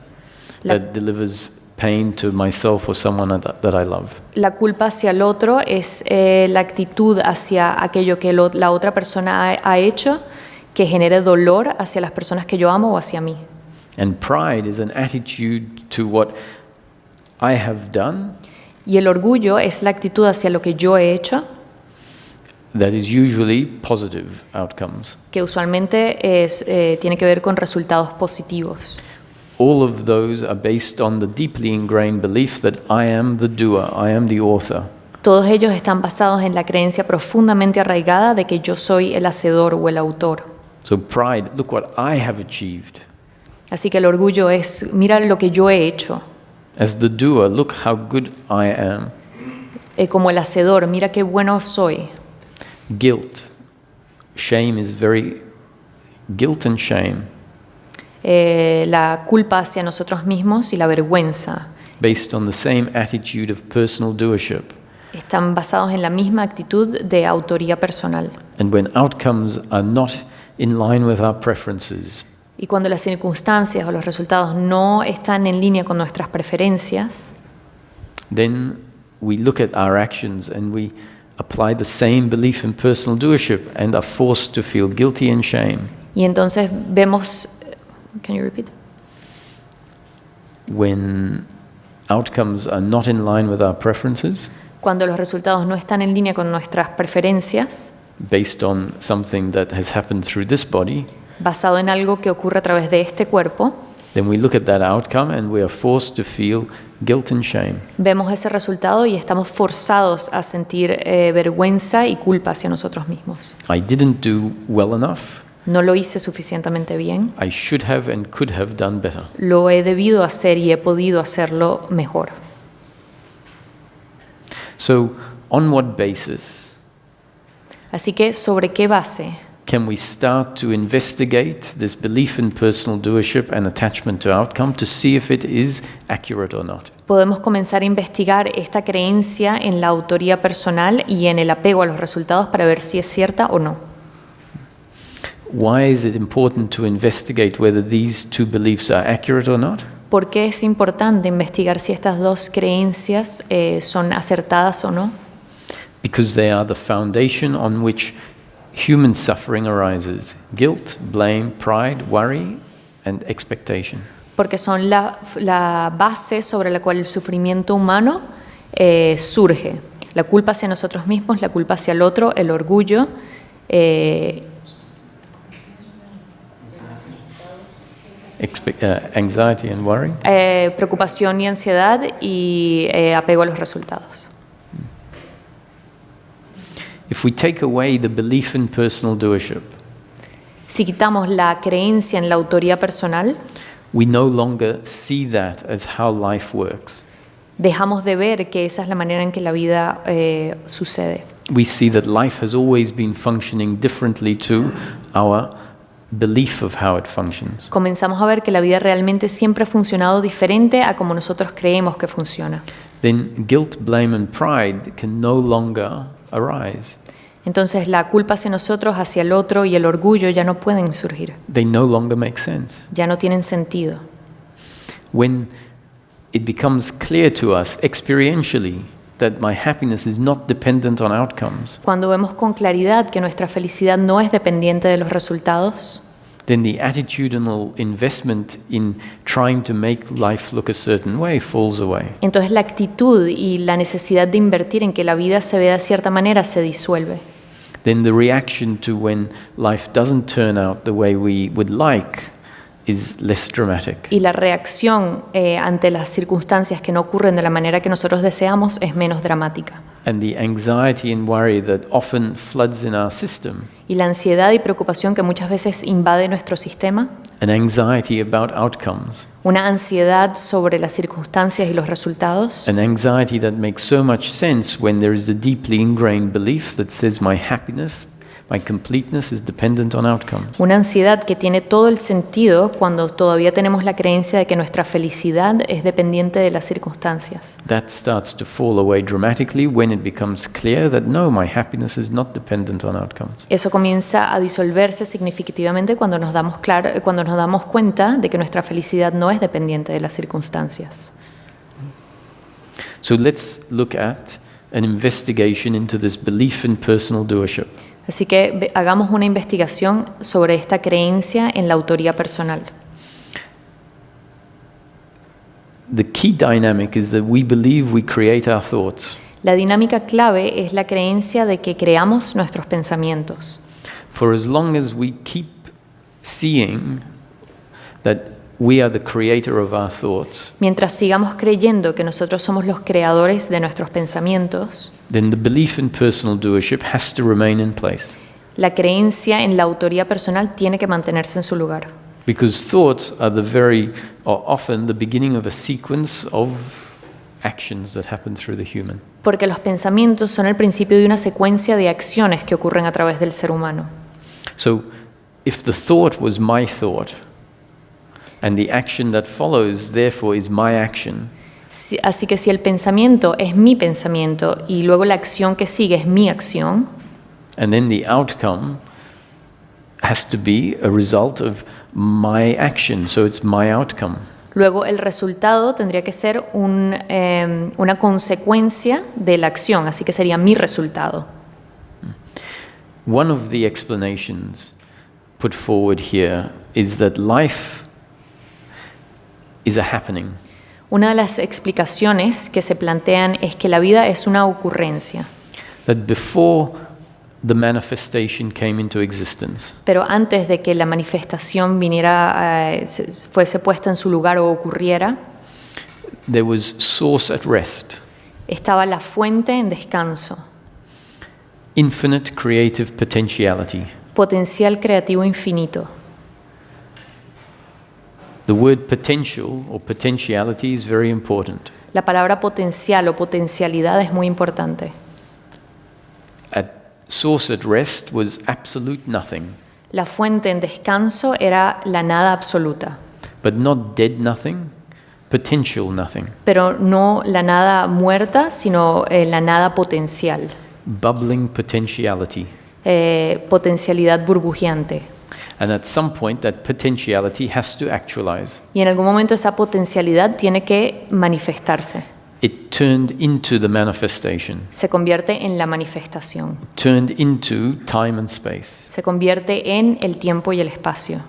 that delivers pain to myself or someone that I love. La culpa hacia el otro es la actitud hacia aquello que la otra persona ha hecho que genere dolor hacia las personas que yo amo o hacia mí. And pride is an attitude to what I have done Y el orgullo es la actitud hacia lo que yo he hecho, that is usually positive outcomes. que usualmente tiene que ver con resultados positivos. All of those are based on the deeply ingrained belief that I am the doer, I am the author. Todos ellos están basados en la creencia profundamente arraigada de que yo soy el hacedor o el autor. So pride, look what I have achieved. Así que el orgullo es, mira lo que yo he hecho. As the doer, look how good I am. Como el hacedor, mira qué bueno soy. Guilt, shame is very, guilt and shame, La culpa hacia nosotros mismos y la vergüenza based on the same attitude of personal doership. están basados en la misma actitud de autoría personal. And when outcomes are not in line with our preferences, Y cuando las circunstancias o los resultados no están en línea con nuestras preferencias, then we look at our actions and we apply the same belief in personal doership and are forced to feel guilty and shame. y entonces vemos, can you repeat? When outcomes are not in line with our preferences, Cuando los resultados no están en línea con nuestras preferencias, based on something that has happened through this body, basado en algo que ocurre a través de este cuerpo, then we look at that outcome and we are forced to feel guilt and shame. vemos ese resultado y estamos forzados a sentir vergüenza y culpa hacia nosotros mismos. I didn't do well enough. No lo hice suficientemente bien. I should have and could have done better. Lo he debido hacer y he podido hacerlo mejor. So, on what basis Así que, ¿sobre qué base can we start to investigate this belief in personal doership and attachment to outcome to see if it is accurate or not. Podemos comenzar a investigar esta creencia en la autoría personal y en el apego a los resultados para ver si es cierta o no. Why is it important to investigate whether these two beliefs are accurate or not? ¿Por qué es importante investigar si estas dos creencias son acertadas o no? Because they are the foundation on which human suffering arises. Guilt, blame, pride, worry, and expectation. Porque son la base sobre la cual el sufrimiento humano surge. La culpa hacia nosotros mismos, la culpa hacia el otro, el orgullo, Anxiety and worry. Preocupación y ansiedad y apego a los resultados. If we take away the belief in personal doership, Si quitamos la creencia en la autoría personal, we no longer see that as how life works. dejamos de ver que esa es la manera en que la vida sucede. We see that life has always been functioning differently to our belief of how it functions. Comenzamos a ver que la vida realmente siempre ha funcionado diferente a como nosotros creemos que funciona. Then guilt, blame, and pride can no longer arise. Entonces la culpa hacia nosotros, hacia el otro y el orgullo ya no pueden surgir, They no longer make sense. ya no tienen sentido. When it becomes clear to us experientially that my happiness is not dependent on outcomes, Cuando vemos con claridad que nuestra felicidad no es dependiente de los resultados, then the attitudinal investment in trying to make life look a certain way falls away. entonces la actitud y la necesidad de invertir en que la vida se vea de cierta manera se disuelve. Then the reaction to when life doesn't turn out the way we would like is less dramatic. Y la reacción ante las circunstancias que no ocurren de la manera que nosotros deseamos es menos dramática. And the anxiety and worry that often floods in our system, Y la ansiedad y preocupación que muchas veces invade nuestro sistema, an anxiety about outcomes, una ansiedad sobre las circunstancias y los resultados, an anxiety that makes so much sense when there is a deeply ingrained belief that says my happiness, my completeness is dependent on outcomes. una ansiedad que tiene todo el sentido cuando todavía tenemos la creencia de que nuestra felicidad es dependiente de las circunstancias. That starts to fall away dramatically when it becomes clear that no, my happiness is not dependent on outcomes. Eso comienza a disolverse significativamente cuando nos damos cuenta de que nuestra felicidad no es dependiente de las circunstancias. So let's look at an investigation into this belief in personal doership. Así que hagamos una investigación sobre esta creencia en la autoría personal. The key dynamic is that we believe we create our thoughts. La dinámica clave es la creencia de que creamos nuestros pensamientos. For as long as we keep seeing that we are the creator of our thoughts, Mientras sigamos creyendo que nosotros somos los creadores de nuestros pensamientos, then the belief in personal doership has to remain in place. la creencia en la autoría personal tiene que mantenerse en su lugar. Because thoughts are often the beginning of a sequence of actions that happen through the human. Porque los pensamientos son el principio de una secuencia de acciones que ocurren a través del ser humano. So, if the thought was my thought, and the action that follows, therefore, is my action, Así que si el pensamiento es mi pensamiento y luego la acción que sigue es mi acción, and then the outcome has to be a result of my action, so it's my outcome. luego el resultado tendría que ser una consecuencia de la acción, así que sería mi resultado. One of the explanations put forward here is that life is a happening. Una de las explicaciones que se plantean es que la vida es una ocurrencia, That before the manifestation came into existence, pero antes de que la manifestación fuese puesta en su lugar o ocurriera, there was source at rest, estaba la fuente en descanso, infinite creative potentiality. potencial creativo infinito. The word potential or potentiality is very important. La palabra potencial o potencialidad es muy importante. source at rest was absolute nothing, La fuente en descanso era la nada absoluta, but not dead nothing, potential nothing, pero no la nada muerta, sino la nada potencial, bubbling potentiality. potencialidad burbujeante. And at some point, that potentiality has to actualize. Y en algún momento esa potencialidad tiene que manifestarse, It turned into the manifestation, se convierte en la manifestación, turned into time and space, se convierte en el tiempo y el espacio.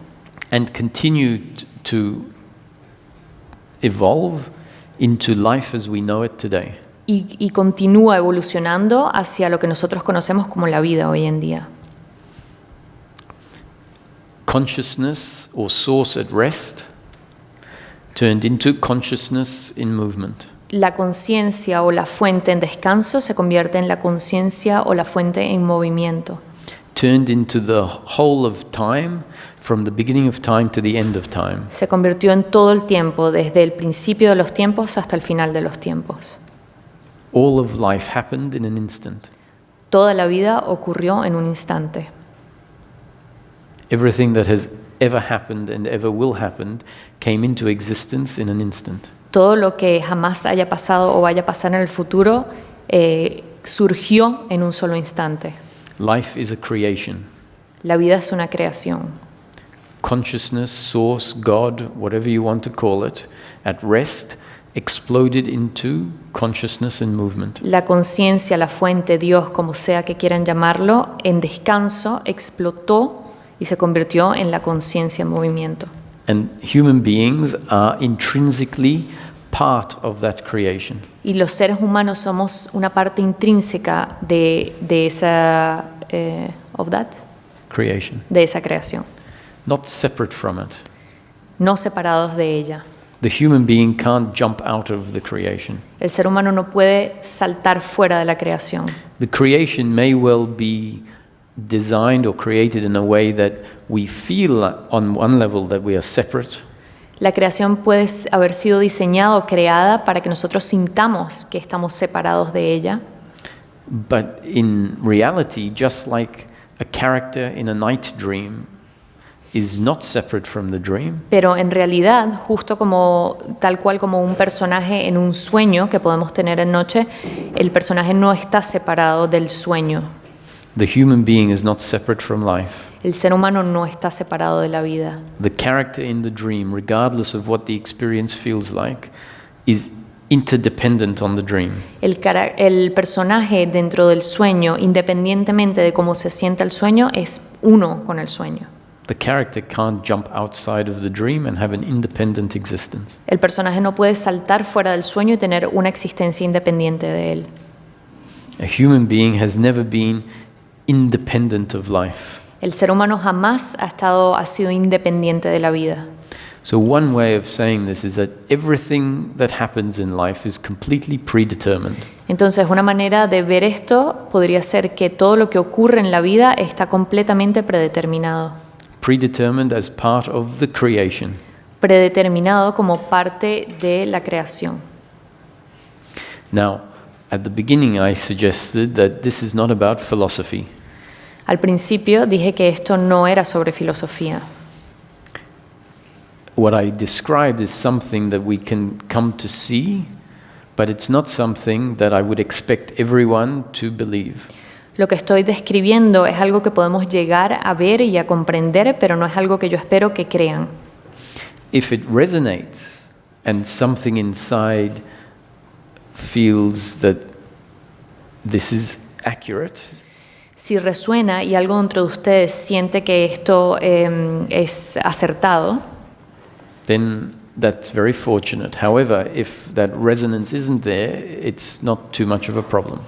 and continued to evolve into life as we know it today. Y continúa evolucionando hacia lo que nosotros conocemos como la vida hoy en día. Consciousness or source at rest turned into consciousness in movement. La conciencia o la fuente en descanso se convierte en la conciencia o la fuente en movimiento. Turned into the whole of time, from the beginning of time to the end of time. Se convirtió en todo el tiempo, desde el principio de los tiempos hasta el final de los tiempos. All of life happened in an instant. Toda la vida ocurrió en un instante. Everything that has ever happened and ever will happen came into existence in an instant. Todo lo que jamás haya pasado o vaya a pasar en el futuro surgió en un solo instante. Life is a creation. La vida es una creación. Consciousness, source, God, whatever you want to call it, at rest, exploded into consciousness and movement. La conciencia, la fuente, Dios, como sea que quieran llamarlo, en descanso explotó y se convirtió en la conciencia en movimiento. And human beings are intrinsically part of that creation. Y los seres humanos somos una parte intrínseca de esa Creation. de esa creación, Not separate from it. no separados de ella. The human being can't jump out of the creation. El ser humano no puede saltar fuera de la creación. The creation may well be designed or created in a way that we feel on one level that we are separate. La creación puede haber sido diseñada o creada para que nosotros sintamos que estamos separados de ella, But in reality, just like a character in a night dream is not separate from the dream, pero en realidad, justo como tal cual como un personaje en un sueño que podemos tener en noche, el personaje no está separado del sueño. the human being is not separate from life. El ser humano no está separado de la vida. The character in the dream, regardless of what the experience feels like, is interdependent on the dream. El personaje dentro del sueño, independientemente de cómo se sienta el sueño, es uno con el sueño. The character can't jump outside of the dream and have an independent existence. El personaje no puede saltar fuera del sueño y tener una existencia independiente de él. A human being has never been independent of life. El ser humano jamás ha sido independiente de la vida. So one way of saying this is that everything that happens in life is completely predetermined. Entonces, una manera de ver esto podría ser que todo lo que ocurre en la vida está completamente predeterminado. Predetermined as part of the creation. Predeterminado como parte de la creación. Now, at the beginning I suggested that this is not about philosophy. Al principio dije que esto no era sobre filosofía. What I described is something that we can come to see, but it's not something that I would expect everyone to believe. Lo que estoy describiendo es algo que podemos llegar a ver y a comprender, pero no es algo que yo espero que crean. If it resonates and something inside feels that this is accurate, Si resuena y algo dentro de ustedes siente que esto es acertado, then that's very fortunate. However, if that resonance isn't there, it's not too much of a problem.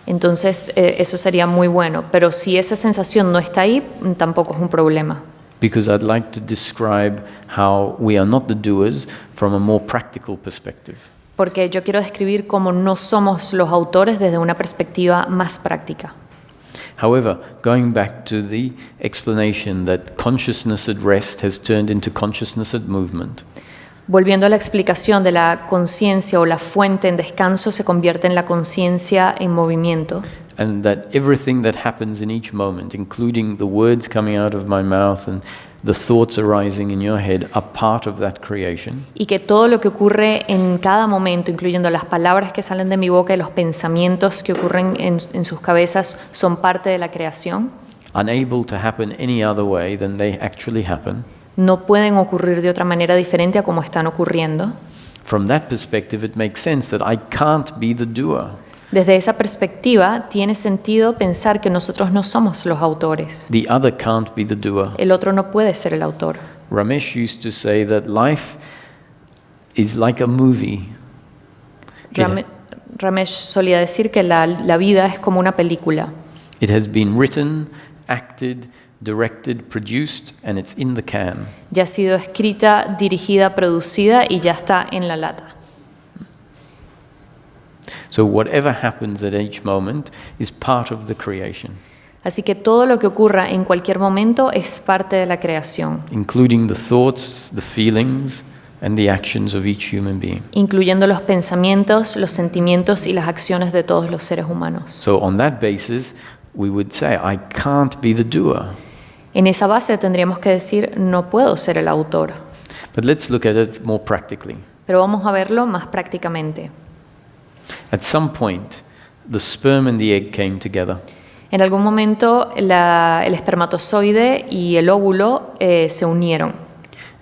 entonces eso sería muy bueno. Pero si esa sensación no está ahí, tampoco es un problema. Because I'd like to describe how we are not the doers from a more practical perspective. Porque yo quiero describir cómo no somos los autores desde una perspectiva más práctica. However, going back to the explanation that consciousness at rest has turned into consciousness at movement, Volviendo a la explicación de la conciencia o la fuente en descanso se convierte en la conciencia en movimiento. and that everything that happens in each moment, including the words coming out of my mouth and the thoughts arising in your head, are part of that creation. Y que todo lo que ocurre en cada momento, incluyendo las palabras que salen de mi boca y los pensamientos que ocurren en sus cabezas, son parte de la creación. Unable to happen any other way than they actually happen. No pueden ocurrir de otra manera diferente a como están ocurriendo. From that perspective, it makes sense that I can't be the doer. Desde esa perspectiva, tiene sentido pensar que nosotros no somos los autores. The other can't be the doer. El otro no puede ser el autor. Ramesh used to say that life is like a movie. Ramesh solía decir que la vida es como una película. It has been written, acted, directed, produced, and it's in the can. Ya ha sido escrita, dirigida, producida y ya está en la lata. So whatever happens at each moment is part of the creation, Así que todo lo que ocurra en cualquier momento es parte de la creación, including the thoughts, the feelings, and the actions of each human being. incluyendo los pensamientos, los sentimientos y las acciones de todos los seres humanos. So on that basis, we would say, I can't be the doer. En esa base tendríamos que decir, no puedo ser el autor. But let's look at it more practically. Pero vamos a verlo más prácticamente. At some point, the sperm and the egg came together. En algún momento el espermatozoide y el óvulo se unieron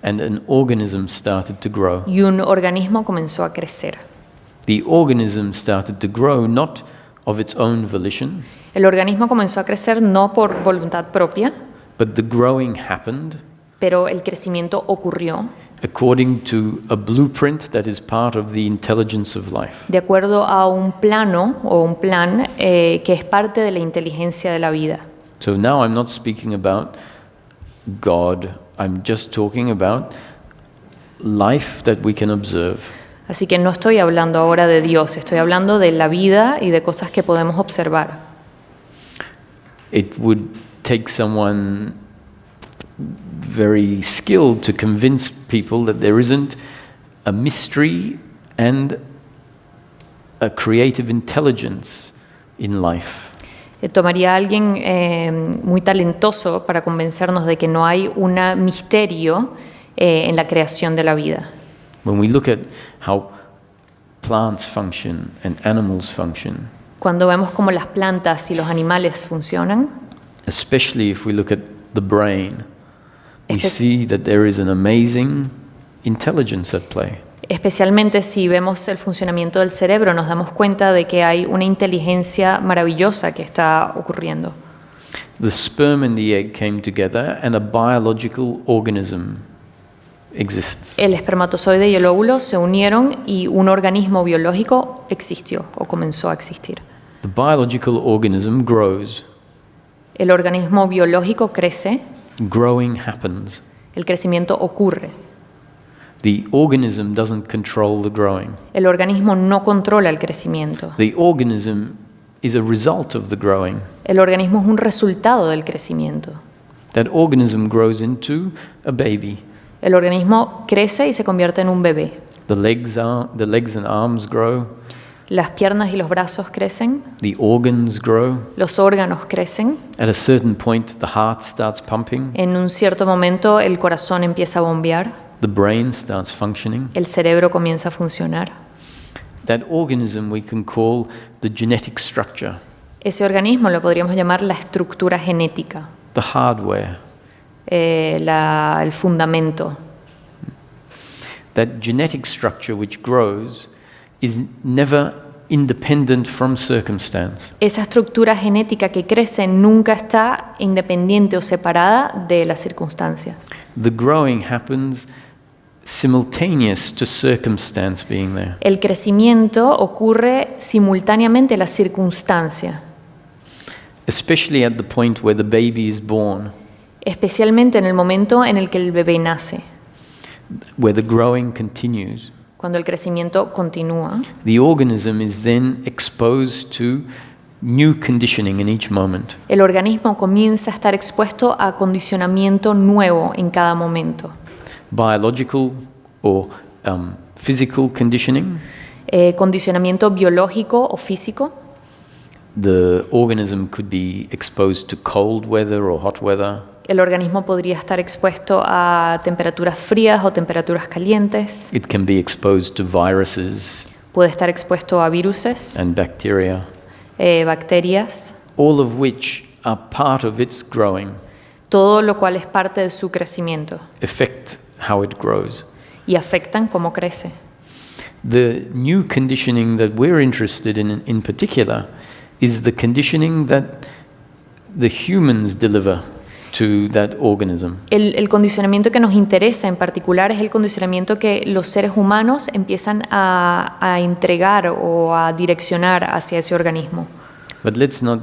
And an organism started to grow. y un organismo comenzó a crecer. The organism started to grow not of its own volition, El organismo comenzó a crecer no por voluntad propia, but the growing happened pero el crecimiento ocurrió according to a blueprint that is part of the intelligence of life. de acuerdo a un plano o un plan que es parte de la inteligencia de la vida. So now I'm not speaking about God, I'm just talking about life that we can observe. Así que no estoy hablando ahora de Dios, estoy hablando de la vida y de cosas que podemos observar. It would take someone very skilled to convince people that there isn't a mystery and a creative intelligence in life. Tomaría a alguien muy talentoso para convencernos de que no hay un misterio en la creación de la vida. When we look at how plants function and animals function, Cuando vemos cómo las plantas y los animales funcionan, especially if we look at the brain, we Espe- see that there is an amazing intelligence at play. especialmente si vemos el funcionamiento del cerebro, nos damos cuenta de que hay una inteligencia maravillosa que está ocurriendo. The sperm and the egg came together and a biological organism exists. El espermatozoide y el óvulo se unieron y un organismo biológico existió o comenzó a existir. The biological organism grows. El organismo biológico crece, Growing happens. el crecimiento ocurre. The organism doesn't control the growing. El organismo no controla el crecimiento. The organism is a result of the growing. El organismo es un resultado del crecimiento. That organism grows into a baby. El organismo crece y se convierte en un bebé. The legs and arms grow. Las piernas y los brazos crecen, The organs grow. los órganos crecen. At a certain point, the heart starts pumping. En un cierto momento el corazón empieza a bombear, The brain starts functioning. el cerebro comienza a funcionar. That organism we can call the genetic structure, Ese organismo lo podríamos llamar la estructura genética, the hardware. el fundamento. That genetic structure which grows is never independent from circumstance. Esa estructura genética que crece nunca está independiente o separada de la circunstancia. The growing happens simultaneous to circumstance being there. El crecimiento ocurre simultáneamente a la circunstancia, Especially at the point where the baby is born, especialmente en el momento en el que el bebé nace, where the growing continues. cuando el crecimiento continúa. The organism is then exposed to new conditioning in each moment. El organismo comienza a estar expuesto a condicionamiento nuevo en cada momento. Biological or physical conditioning, Condicionamiento biológico o físico, The organism could be exposed to cold weather or hot weather. El organismo podría estar expuesto a temperaturas frías o temperaturas calientes. It can be exposed to viruses Puede estar expuesto a viruses, and bacteria, bacterias, all of which are part of its growing, todo lo cual es parte de su crecimiento affect how it grows. y afectan cómo crece. The new conditioning that we're interested in particular, is the conditioning that the humans deliver to that organism. El condicionamiento que nos interesa en particular es el condicionamiento que los seres humanos empiezan a entregar o a direccionar hacia ese organismo. But let's not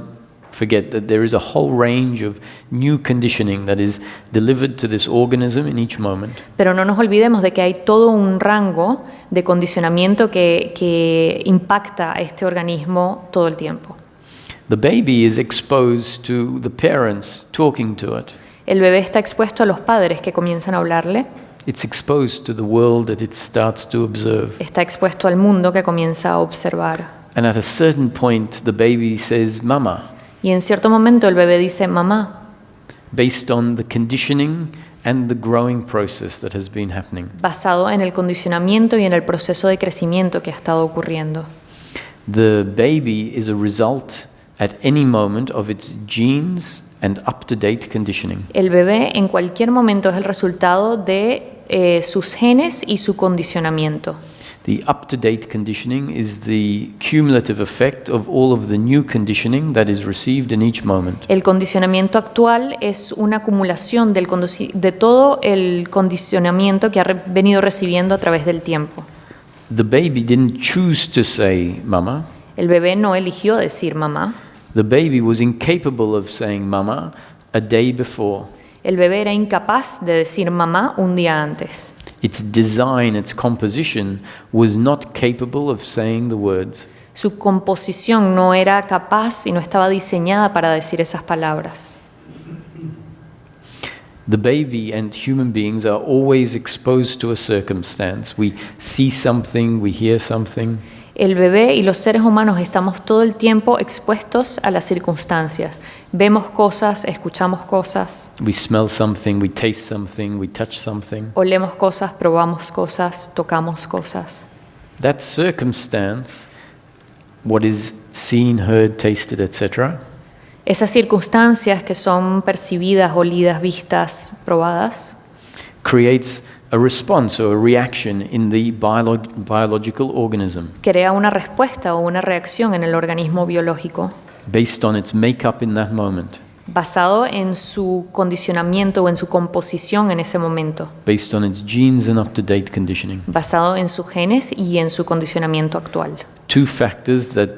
forget that there is a whole range of new conditioning that is delivered to this organism in each moment. Pero no nos olvidemos de que hay todo un rango de condicionamiento que impacta a este organismo todo el tiempo. The baby is exposed to the parents talking to it. El bebé está expuesto a los padres que comienzan a hablarle. It's exposed to the world that it starts to observe. Está expuesto al mundo que comienza a observar. And at a certain point, the baby says, "Mama," Y en cierto momento el bebé dice, mamá, based on the conditioning and the growing process that has been happening. basado en el condicionamiento y en el proceso de crecimiento que ha estado ocurriendo. The baby is a result at any moment of its genes and up-to-date conditioning. El bebé en cualquier momento es el resultado de sus genes y su condicionamiento. The up-to-date conditioning is the cumulative effect of all of the new conditioning that is received in each moment. El condicionamiento actual es una acumulación de todo el condicionamiento que ha venido recibiendo a través del tiempo. The baby didn't choose to say "mama." El bebé no eligió decir mamá. The baby was incapable of saying "mama" a day before. El bebé era incapaz de decir mamá un día antes. Its design, its composition was not capable of saying the words. Su composición no era capaz y no estaba diseñada para decir esas palabras. The baby and human beings are always exposed to a circumstance. We see something, we hear something. El bebé y los seres humanos estamos todo el tiempo expuestos a las circunstancias. Vemos cosas, escuchamos cosas, We smell something, we taste something, we touch something. olemos cosas, probamos cosas, tocamos cosas. That circumstance, what is seen, heard, tasted, etc., Esas circunstancias que son percibidas, olidas, vistas, probadas, creates a response or a reaction in the biological organism crea una respuesta o una reacción en el organismo biológico based on its makeup in that moment, basado en su condicionamiento o en su composición en ese momento, based on its genes and up-to-date conditioning. basado en sus genes y en su condicionamiento actual. Two factors that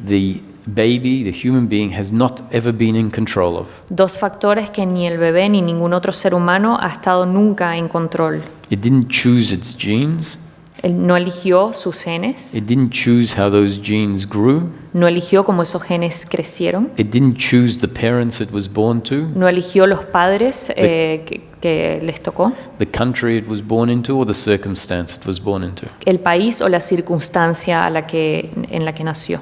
the baby, the human being, has not ever been in control of. Dos factores que ni el bebé ni ningún otro ser humano ha estado nunca en control. It didn't choose its genes. Él no eligió sus genes, It didn't choose how those genes grew. no eligió cómo esos genes crecieron, It didn't choose the parents it was born to, no eligió los padres que les tocó, the country it was born into, or the circumstance it was born into. el país o la circunstancia en la que nació.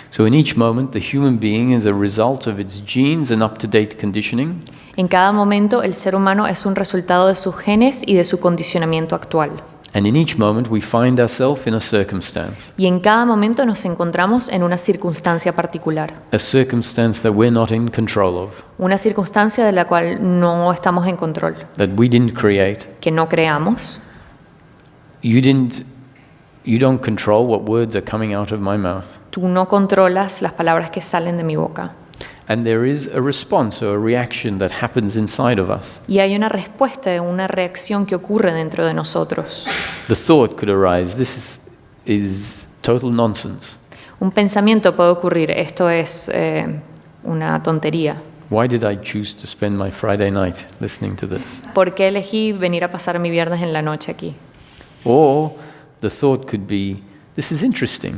So in each moment, the human being is a result of its genes and up-to-date conditioning, En cada momento el ser humano es un resultado de sus genes y de su condicionamiento actual. and in each moment we find ourselves in a circumstance Y en cada momento nos encontramos en una circunstancia particular, that we're not in control of, una circunstancia de la cual no estamos en control, that we didn't create. que no creamos. You don't control what words are coming out of my mouth. Tú no controlas las palabras que salen de mi boca. And there is a response or a reaction that happens inside of us. Y hay una respuesta, una reacción que ocurre dentro de nosotros. The thought could arise, this is total nonsense. Un pensamiento puede ocurrir, esto es una tontería. Why did I choose to spend my Friday night listening to this? ¿Por qué elegí venir a pasar mi viernes en la noche aquí? Or the thought could be, this is interesting.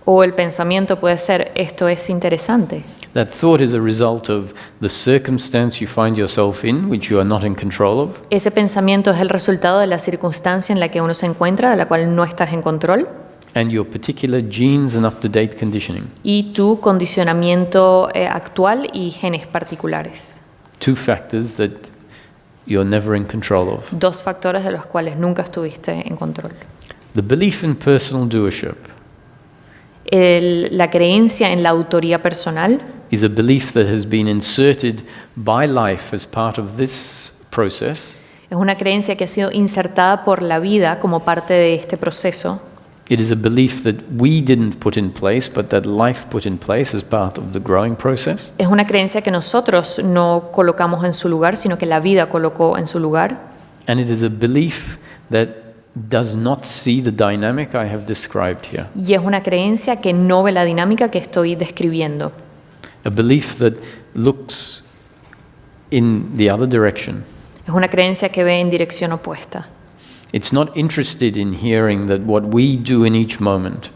O el pensamiento puede ser, esto es interesante. That thought is a result of the circumstance you find yourself in, which you are not in control of. Ese pensamiento es el resultado de la circunstancia en la que uno se encuentra, de la cual no estás en control. and your particular genes and up-to-date conditioning. y tu condicionamiento actual y genes particulares. Two factors that you're never in control of. Dos factores de los cuales nunca estuviste en control. The belief in personal doership La creencia en la autoría personal is a belief that has been inserted by life as part of this process. es una creencia que ha sido insertada por la vida como parte de este proceso. It is a belief that we didn't put in place, but that life put in place as part of the growing process. Es una creencia que nosotros no colocamos en su lugar, sino que la vida colocó en su lugar. And it is a belief that does not see the dynamic I have described here. Y es una creencia que no ve la dinámica que estoy describiendo. A belief that looks in the other direction. Es una creencia que ve en dirección opuesta. It's not interested in hearing that what we do in each moment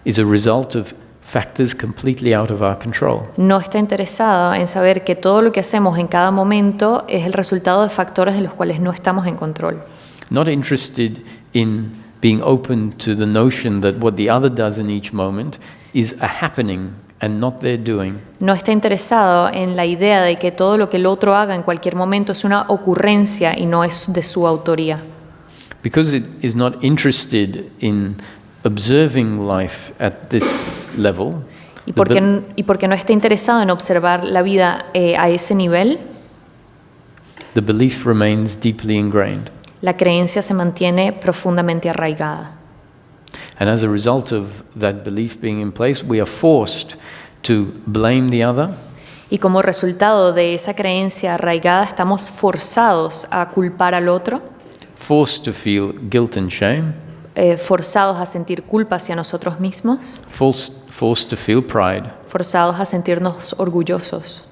is a result of factors completely out of our control. No está interesada en saber que todo lo que hacemos en cada momento es el resultado de factores de los cuales no estamos en control. Not interested in being open to the notion that what the other does in each moment is a happening and not their doing. No está interesado en la idea de que todo lo que el otro haga en cualquier momento es una ocurrencia y no es de su autoría. Because it is not interested in observing life at this level, Y porque no está interesado en observar la vida a ese nivel, the belief remains deeply ingrained. la creencia se mantiene profundamente arraigada. And as a result of that belief being in place, we are forced to blame the other, Y como resultado de esa creencia arraigada, estamos forzados a culpar al otro, forced to feel guilt and shame, forzados a sentir culpa hacia nosotros mismos, forced to feel pride, forzados a sentirnos orgullosos.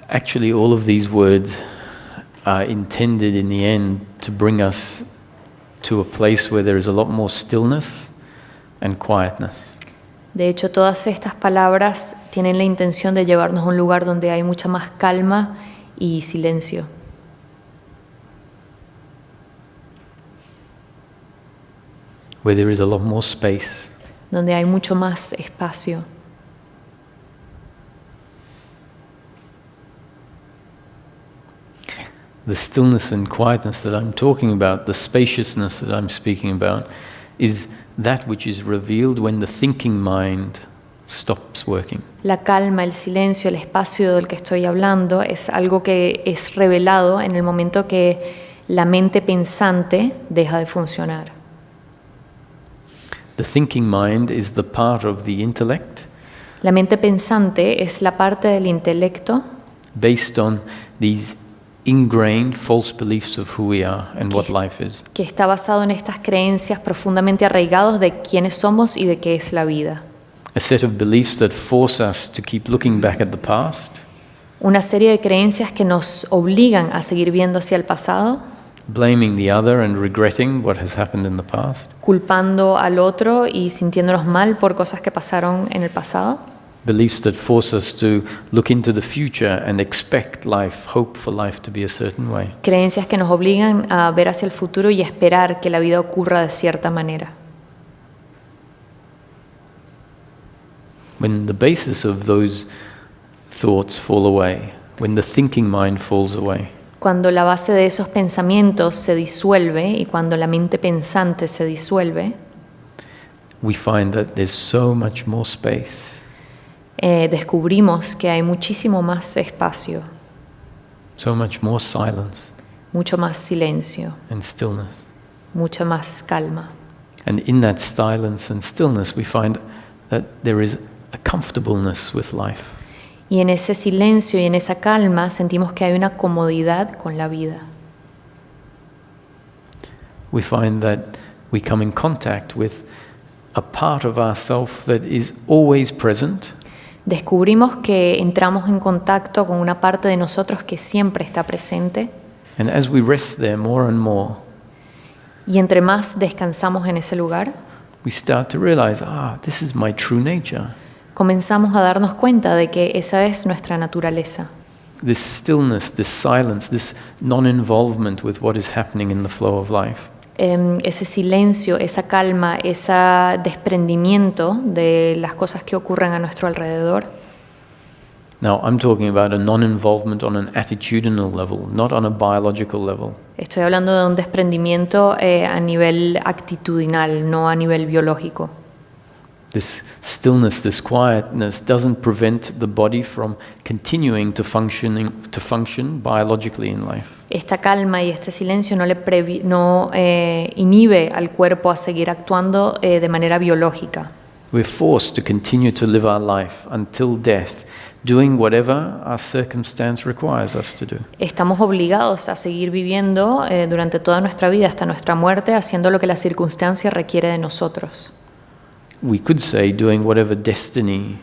Actually, all of these words are intended in the end to bring us to a place where there is a lot more stillness and quietness. De hecho, todas estas palabras tienen la intención de llevarnos a un lugar donde hay mucha más calma y silencio. Where there is a lot more space. Donde hay mucho más espacio. The stillness and quietness that I'm talking about, the spaciousness that I'm speaking about, is that which is revealed when the thinking mind stops working. La calma, el silencio, el espacio del que estoy hablando es algo que es revelado en el momento que la mente pensante deja de funcionar. The thinking mind is the part of the intellect La mente pensante es la parte del intelecto based on these ingrained false beliefs of who we are and what life is. que está basado en estas creencias profundamente arraigados de quiénes somos y de qué es la vida. A set of beliefs that force us to keep looking back at the past, Una serie de creencias que nos obligan a seguir viendo hacia el pasado, blaming the other and regretting what has happened in the past. culpando al otro y sintiéndonos mal por cosas que pasaron en el pasado. Beliefs that force us to look into the future and expect life, hope for life to be a certain way. Creencias que nos obligan a ver hacia el futuro y esperar que la vida ocurra de cierta manera. When the basis of those thoughts fall away, when the thinking mind falls away, Cuando la base de esos pensamientos se disuelve y cuando la mente pensante se disuelve, we find that there's so much more space, descubrimos que hay muchísimo más espacio, so much more silence mucho más silencio, and stillness. mucha más calma. And in that silence and stillness, we find that there is a comfortableness with life. Y en ese silencio y en esa calma sentimos que hay una comodidad con la vida. We find that we come in contact with a part of ourself that is always present, descubrimos que entramos en contacto con una parte de nosotros que siempre está presente, and as we rest there more and more, y entre más descansamos en ese lugar, we start to realize, this is my true nature. comenzamos a darnos cuenta de que esa es nuestra naturaleza. This stillness, this silence, this non-involvement with what is happening in the flow of life. Ese silencio, esa calma, ese desprendimiento de las cosas que ocurren a nuestro alrededor. Now, I'm talking about a non-involvement on an attitudinal level, not on a biological level. Estoy hablando de un desprendimiento a nivel actitudinal, no a nivel biológico. This stillness, this quietness doesn't prevent the body from continuing to function biologically in life. Esta calma y este silencio no inhibe al cuerpo a seguir actuando de manera biológica. We're forced to continue to live our life until death, doing whatever our circumstance requires us to do. Estamos obligados a seguir viviendo durante toda nuestra vida hasta nuestra muerte, haciendo lo que la circunstancia requiere de nosotros. We could say doing whatever destiny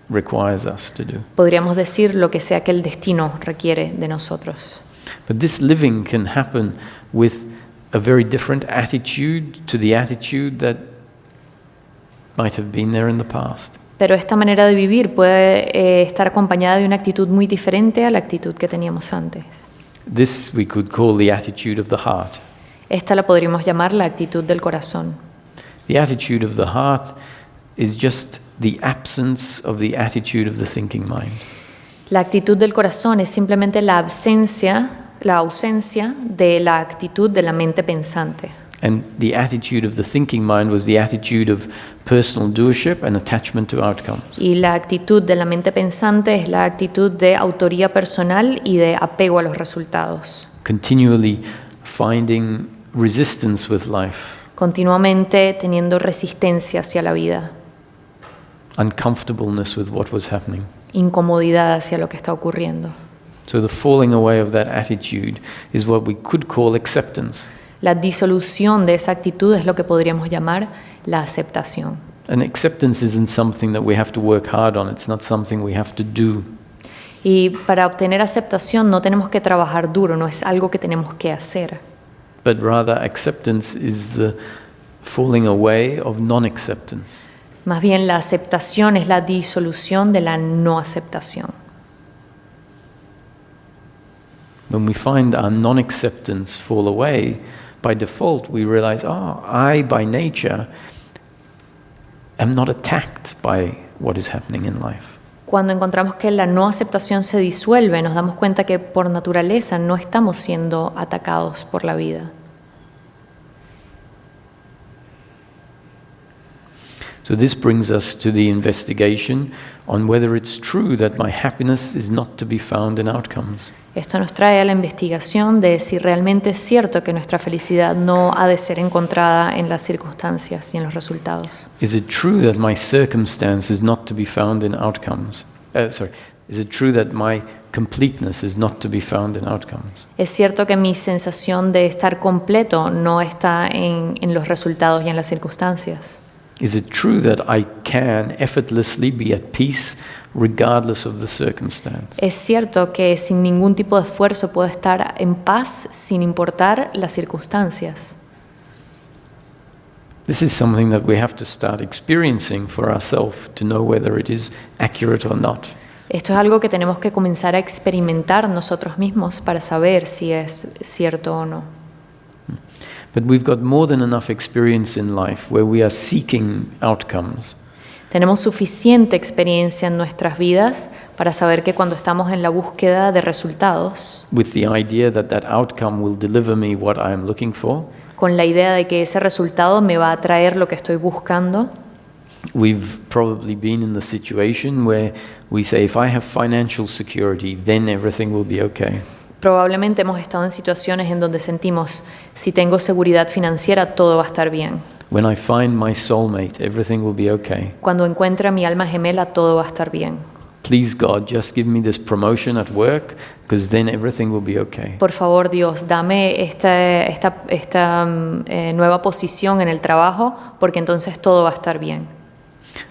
requires us to do. Podríamos decir lo que sea que el destino requiere de nosotros. But this living can happen with a very different attitude to the attitude that might have been there in the past. Pero esta manera de vivir puede estar acompañada de una actitud muy diferente a la actitud que teníamos antes. This we could call the attitude of the heart. Esta la podríamos llamar la actitud del corazón. The attitude of the heart is just the absence of the attitude of the thinking mind. La actitud del corazón es simplemente la ausencia de la actitud de la mente pensante. And the attitude of the thinking mind was the attitude of personal doership and attachment to outcomes. Y la actitud de la mente pensante es la actitud de autoría personal y de apego a los resultados. Continually finding resistance with life. Continuamente teniendo resistencia hacia la vida. Uncomfortableness with what was happening. Incomodidad hacia lo que está ocurriendo. So the falling away of that attitude is what we could call acceptance. La disolución de esa actitud es lo que podríamos llamar la aceptación. And acceptance isn't something that we have to work hard on. It's not something we have to do. Y para obtener aceptación no tenemos que trabajar duro, no es algo que tenemos que hacer. But rather acceptance is the falling away of non-acceptance. Más bien la aceptación es la disolución de la no aceptación. When we find our non-acceptance fall away, by default we realize, I by nature am not attacked by what is happening in life. Cuando encontramos que la no aceptación se disuelve, nos damos cuenta que por naturaleza no estamos siendo atacados por la vida. So this brings us to the investigation on whether it's true that my happiness is not to be found in outcomes. Esto nos trae a la investigación de si realmente es cierto que nuestra felicidad no ha de ser encontrada en las circunstancias y en los resultados. Is it true that my circumstance is not to be found in outcomes? Is it true that my completeness is not to be found in outcomes? Es cierto que mi sensación de estar completo no está en los resultados y en las circunstancias. Is it true that I can effortlessly be at peace regardless of the circumstance? Es cierto que sin ningún tipo de esfuerzo puedo estar en paz sin importar las circunstancias. This is something that we have to start experiencing for ourselves to know whether it is accurate or not. Esto es algo que tenemos que comenzar a experimentar nosotros mismos para saber si es cierto o no. But we've got more than enough experience in life where we are seeking outcomes. Tenemos suficiente experiencia en nuestras vidas para saber que cuando estamos en la búsqueda de resultados, With the idea that that outcome will deliver me what I am looking for, con la idea de que ese resultado me va a traer lo que estoy buscando, we've probably been in the situation where we say, if I have financial security, then everything will be okay. probablemente hemos estado en situaciones en donde sentimos, si tengo seguridad financiera, todo va a estar bien. When I find my soulmate, everything will be okay. Cuando encuentre a mi alma gemela, todo va a estar bien. please God, just give me this promotion at work, because then everything will be okay. Por favor, Dios, dame esta nueva posición en el trabajo, porque entonces todo va a estar bien.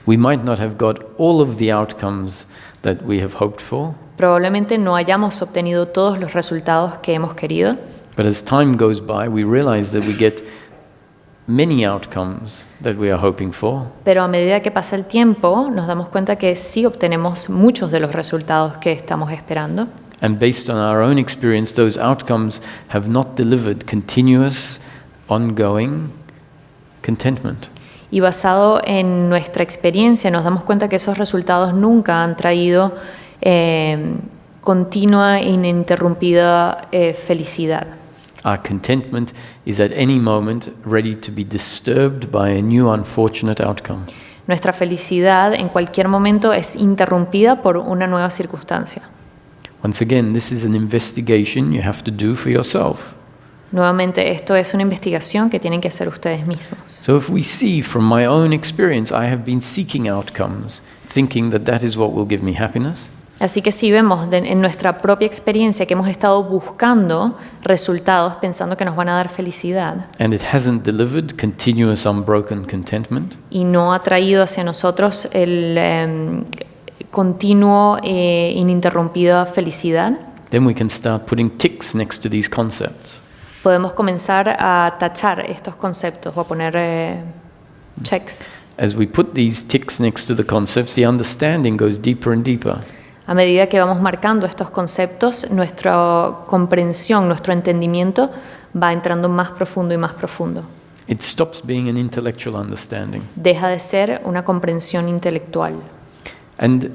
We might not have got all of the outcomes that we have hoped for, Probablemente no hayamos obtenido todos los resultados que hemos querido, but as time goes by, we realize that we get many outcomes that we are hoping for. pero a medida que pasa el tiempo nos damos cuenta que sí obtenemos muchos de los resultados que estamos esperando. And based on our own experience, those outcomes have not delivered continuous, ongoing contentment. Y basado en nuestra experiencia nos damos cuenta que esos resultados nunca han traído continua e ininterrumpida felicidad. Our contentment is at any moment ready to be disturbed by a new unfortunate outcome. Nuestra felicidad en cualquier momento es interrumpida por una nueva circunstancia. Once again, this is an investigation you have to do for yourself. Nuevamente, esto es una investigación que tienen que hacer ustedes mismos. So if we see from my own experience, I have been seeking outcomes, thinking that that is what will give me happiness. Así que si vemos en nuestra propia experiencia que hemos estado buscando resultados pensando que nos van a dar felicidad And it hasn't delivered continuous, unbroken contentment, y no ha traído hacia nosotros el continuo ininterrumpida felicidad, then we can start putting ticks next to these concepts. podemos comenzar a tachar estos conceptos o a poner checks. As we put these ticks next to the concepts, the understanding goes deeper and deeper. A medida que vamos marcando estos conceptos, nuestra comprensión, nuestro entendimiento va entrando más profundo y más profundo. It stops being an intellectual understanding. Deja de ser una comprensión intelectual. And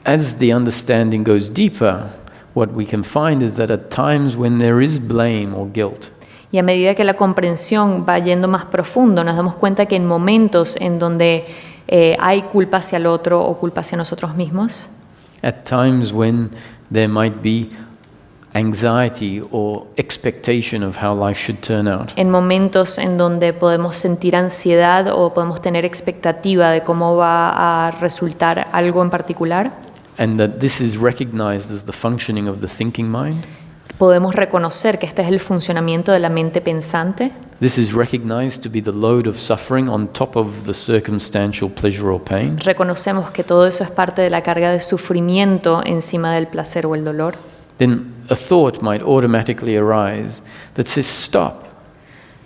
as the understanding goes deeper, what we can find is that at times when there is blame or guilt, Y a medida que la comprensión va yendo más profundo, nos damos cuenta que en momentos en donde hay culpa hacia el otro o culpa hacia nosotros mismos, at times when there might be anxiety or expectation of how life should turn out, en momentos en donde podemos sentir ansiedad o podemos tener expectativa de cómo va a resultar algo en particular, and that this is recognized as the functioning of the thinking mind. podemos reconocer que este es el funcionamiento de la mente pensante. This is recognized to be the load of suffering on top of the circumstantial pleasure or pain. Reconocemos que todo eso es parte de la carga de sufrimiento encima del placer o el dolor. Then a thought might automatically arise that says, stop.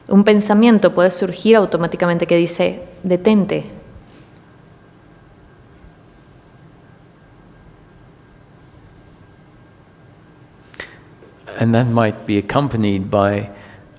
Un pensamiento puede surgir automáticamente que dice, detente. And that might be accompanied by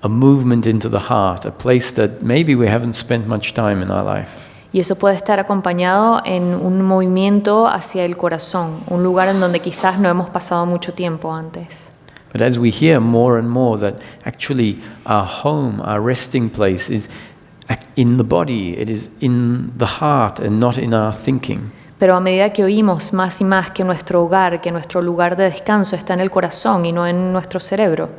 a movement into the heart, a place that maybe we haven't spent much time in our life. Y eso puede estar acompañado en un movimiento hacia el corazón, un lugar en donde quizás no hemos pasado mucho tiempo antes. But as we hear more and more that actually our home, our resting place is in the body, it is in the heart and not in our thinking. Pero a medida que oímos más y más que nuestro hogar, que nuestro lugar de descanso está en el corazón y no en nuestro cerebro,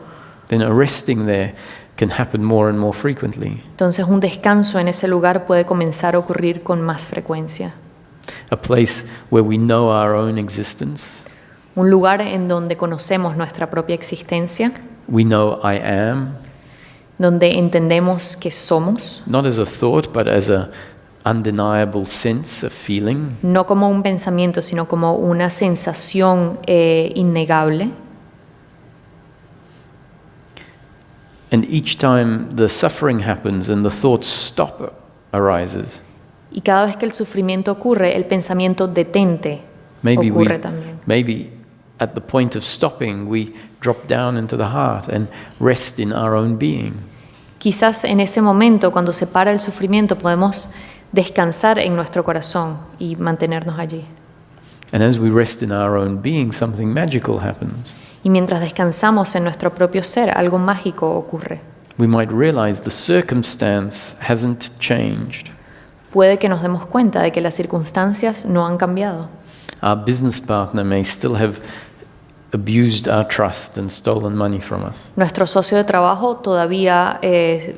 Then a resting there can happen more and more frequently. entonces un descanso en ese lugar puede comenzar a ocurrir con más frecuencia. A place where we know our own existence. Un lugar en donde conocemos nuestra propia existencia, We know I am, donde entendemos que somos, not as a thought, but as a undeniable sense, a feeling. no como un pensamiento, sino como una sensación innegable. And each time the suffering happens and the thought stop arises, Y cada vez que el sufrimiento ocurre, el pensamiento detente ocurre también. maybe at the point of stopping, we drop down into the heart and rest in our own being. Quizás en ese momento, cuando se para el sufrimiento, podemos descansar en nuestro corazón y mantenernos allí. And as we rest in our own being, something magical happens. Y mientras descansamos en nuestro propio ser, algo mágico ocurre. We might realize the circumstance hasn't changed. Puede que nos demos cuenta de que las circunstancias no han cambiado. Our business partner may still have abused our trust and stolen money from us. Nuestro socio de trabajo todavía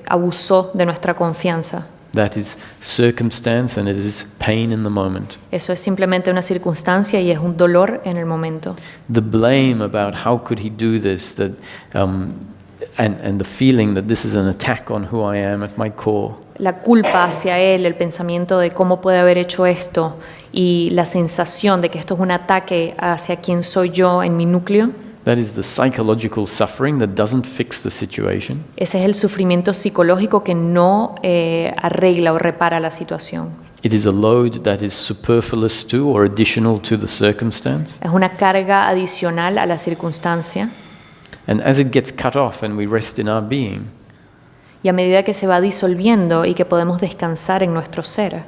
abusó de nuestra confianza. That is circumstance and it is pain in the moment. Eso es simplemente una circunstancia y es un dolor en el momento. The blame about how could he do this, that, and the feeling that this is an attack on who I am at my core. La culpa hacia él, el pensamiento de cómo puede haber hecho esto y la sensación de que esto es un ataque hacia quién soy yo en mi núcleo. That is the psychological suffering that doesn't fix the situation. Ese es el sufrimiento psicológico que no arregla o repara la situación. It is a load that is superfluous to or additional to the circumstance. Es una carga adicional a la circunstancia. And as it gets cut off and we rest in our being, Y a medida que se va disolviendo y que podemos descansar en nuestro ser,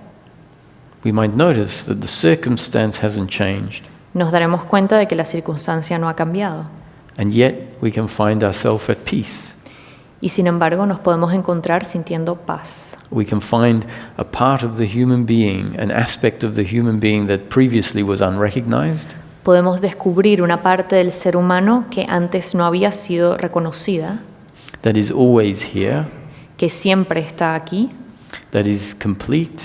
we might notice that the circumstance hasn't changed. nos daremos cuenta de que la circunstancia no ha cambiado. And yet we can find ourselves at peace. Y sin embargo nos podemos encontrar sintiendo paz. We can find a part of the human being, an aspect of the human being that previously was unrecognized. Podemos descubrir una parte del ser humano que antes no había sido reconocida, That is always here, que siempre está aquí, that is complete,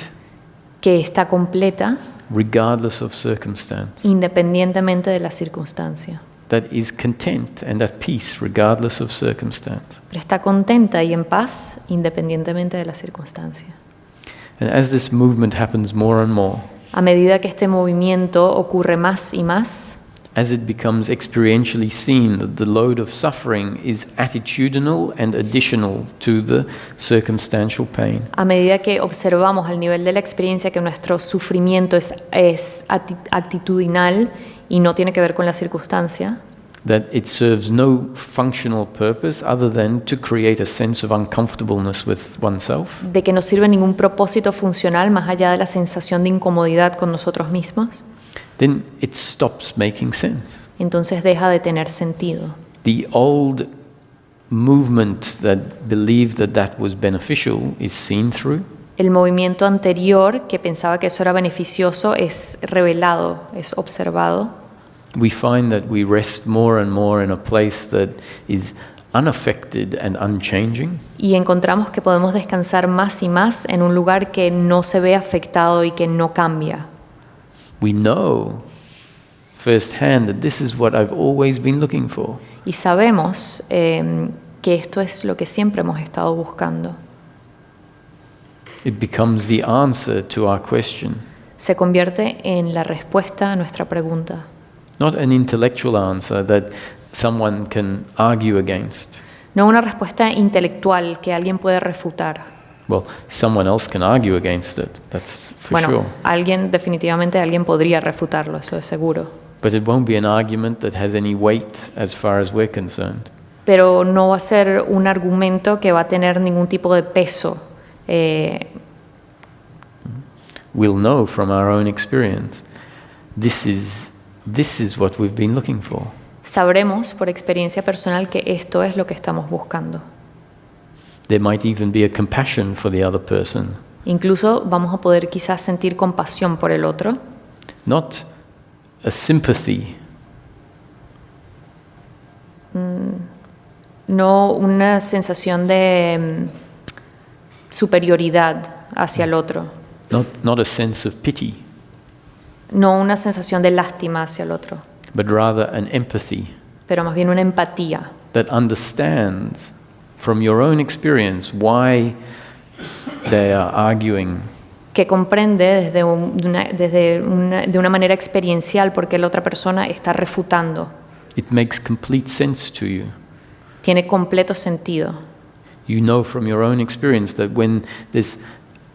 que está completa regardless of circumstance, independientemente de la circunstancia. that is content and at peace regardless of circumstance. Pero está contenta y en paz independientemente de la circunstancia. And as this movement happens more and more, A medida que este movimiento ocurre más y más, as it becomes experientially seen that the load of suffering is attitudinal and additional to the circumstantial pain, a medida que observamos al nivel de la experiencia que nuestro sufrimiento es actitudinal y no tiene que ver con la circunstancia, that it serves no functional purpose other than to create a sense of uncomfortableness with oneself, de que no sirve ningún propósito funcional más allá de la sensación de incomodidad con nosotros mismos, then it stops making sense. entonces deja de tener sentido. The old movement that believed that that was beneficial is seen through. El movimiento anterior que pensaba que eso era beneficioso es revelado, es observado. We find that we rest more and more in a place that is unaffected and unchanging. Y encontramos que podemos descansar más y más en un lugar que no se ve afectado y que no cambia. We know firsthand that this is what I've always been looking for. Y sabemos que esto es lo que siempre hemos estado buscando. It becomes the answer to our question, Se convierte en la respuesta a nuestra pregunta. not an intellectual answer that someone can argue against. No una respuesta intelectual que alguien puede refutar. Well, someone else can argue against it, that's for Bueno, sure. definitivamente alguien podría refutarlo, eso es seguro. But it won't be an argument that has any weight as far as we're concerned. Pero no va a ser un argumento que va a tener ningún tipo de peso. We'll know from our own experience, this is what we've been looking for. Sabremos por experiencia personal que esto es lo que estamos buscando. There might even be a compassion for the other person, Incluso vamos a poder quizás sentir compasión por el otro, not a sympathy, no una sensación de superioridad hacia el otro, not a sense of pity, no una sensación de lástima hacia el otro, but rather an empathy pero más bien una empatía that understands from your own experience why they are arguing, que comprende de una manera experiencial porque la otra persona está refutando. it makes complete sense to you. Tiene completo sentido. You know from your own experience that when this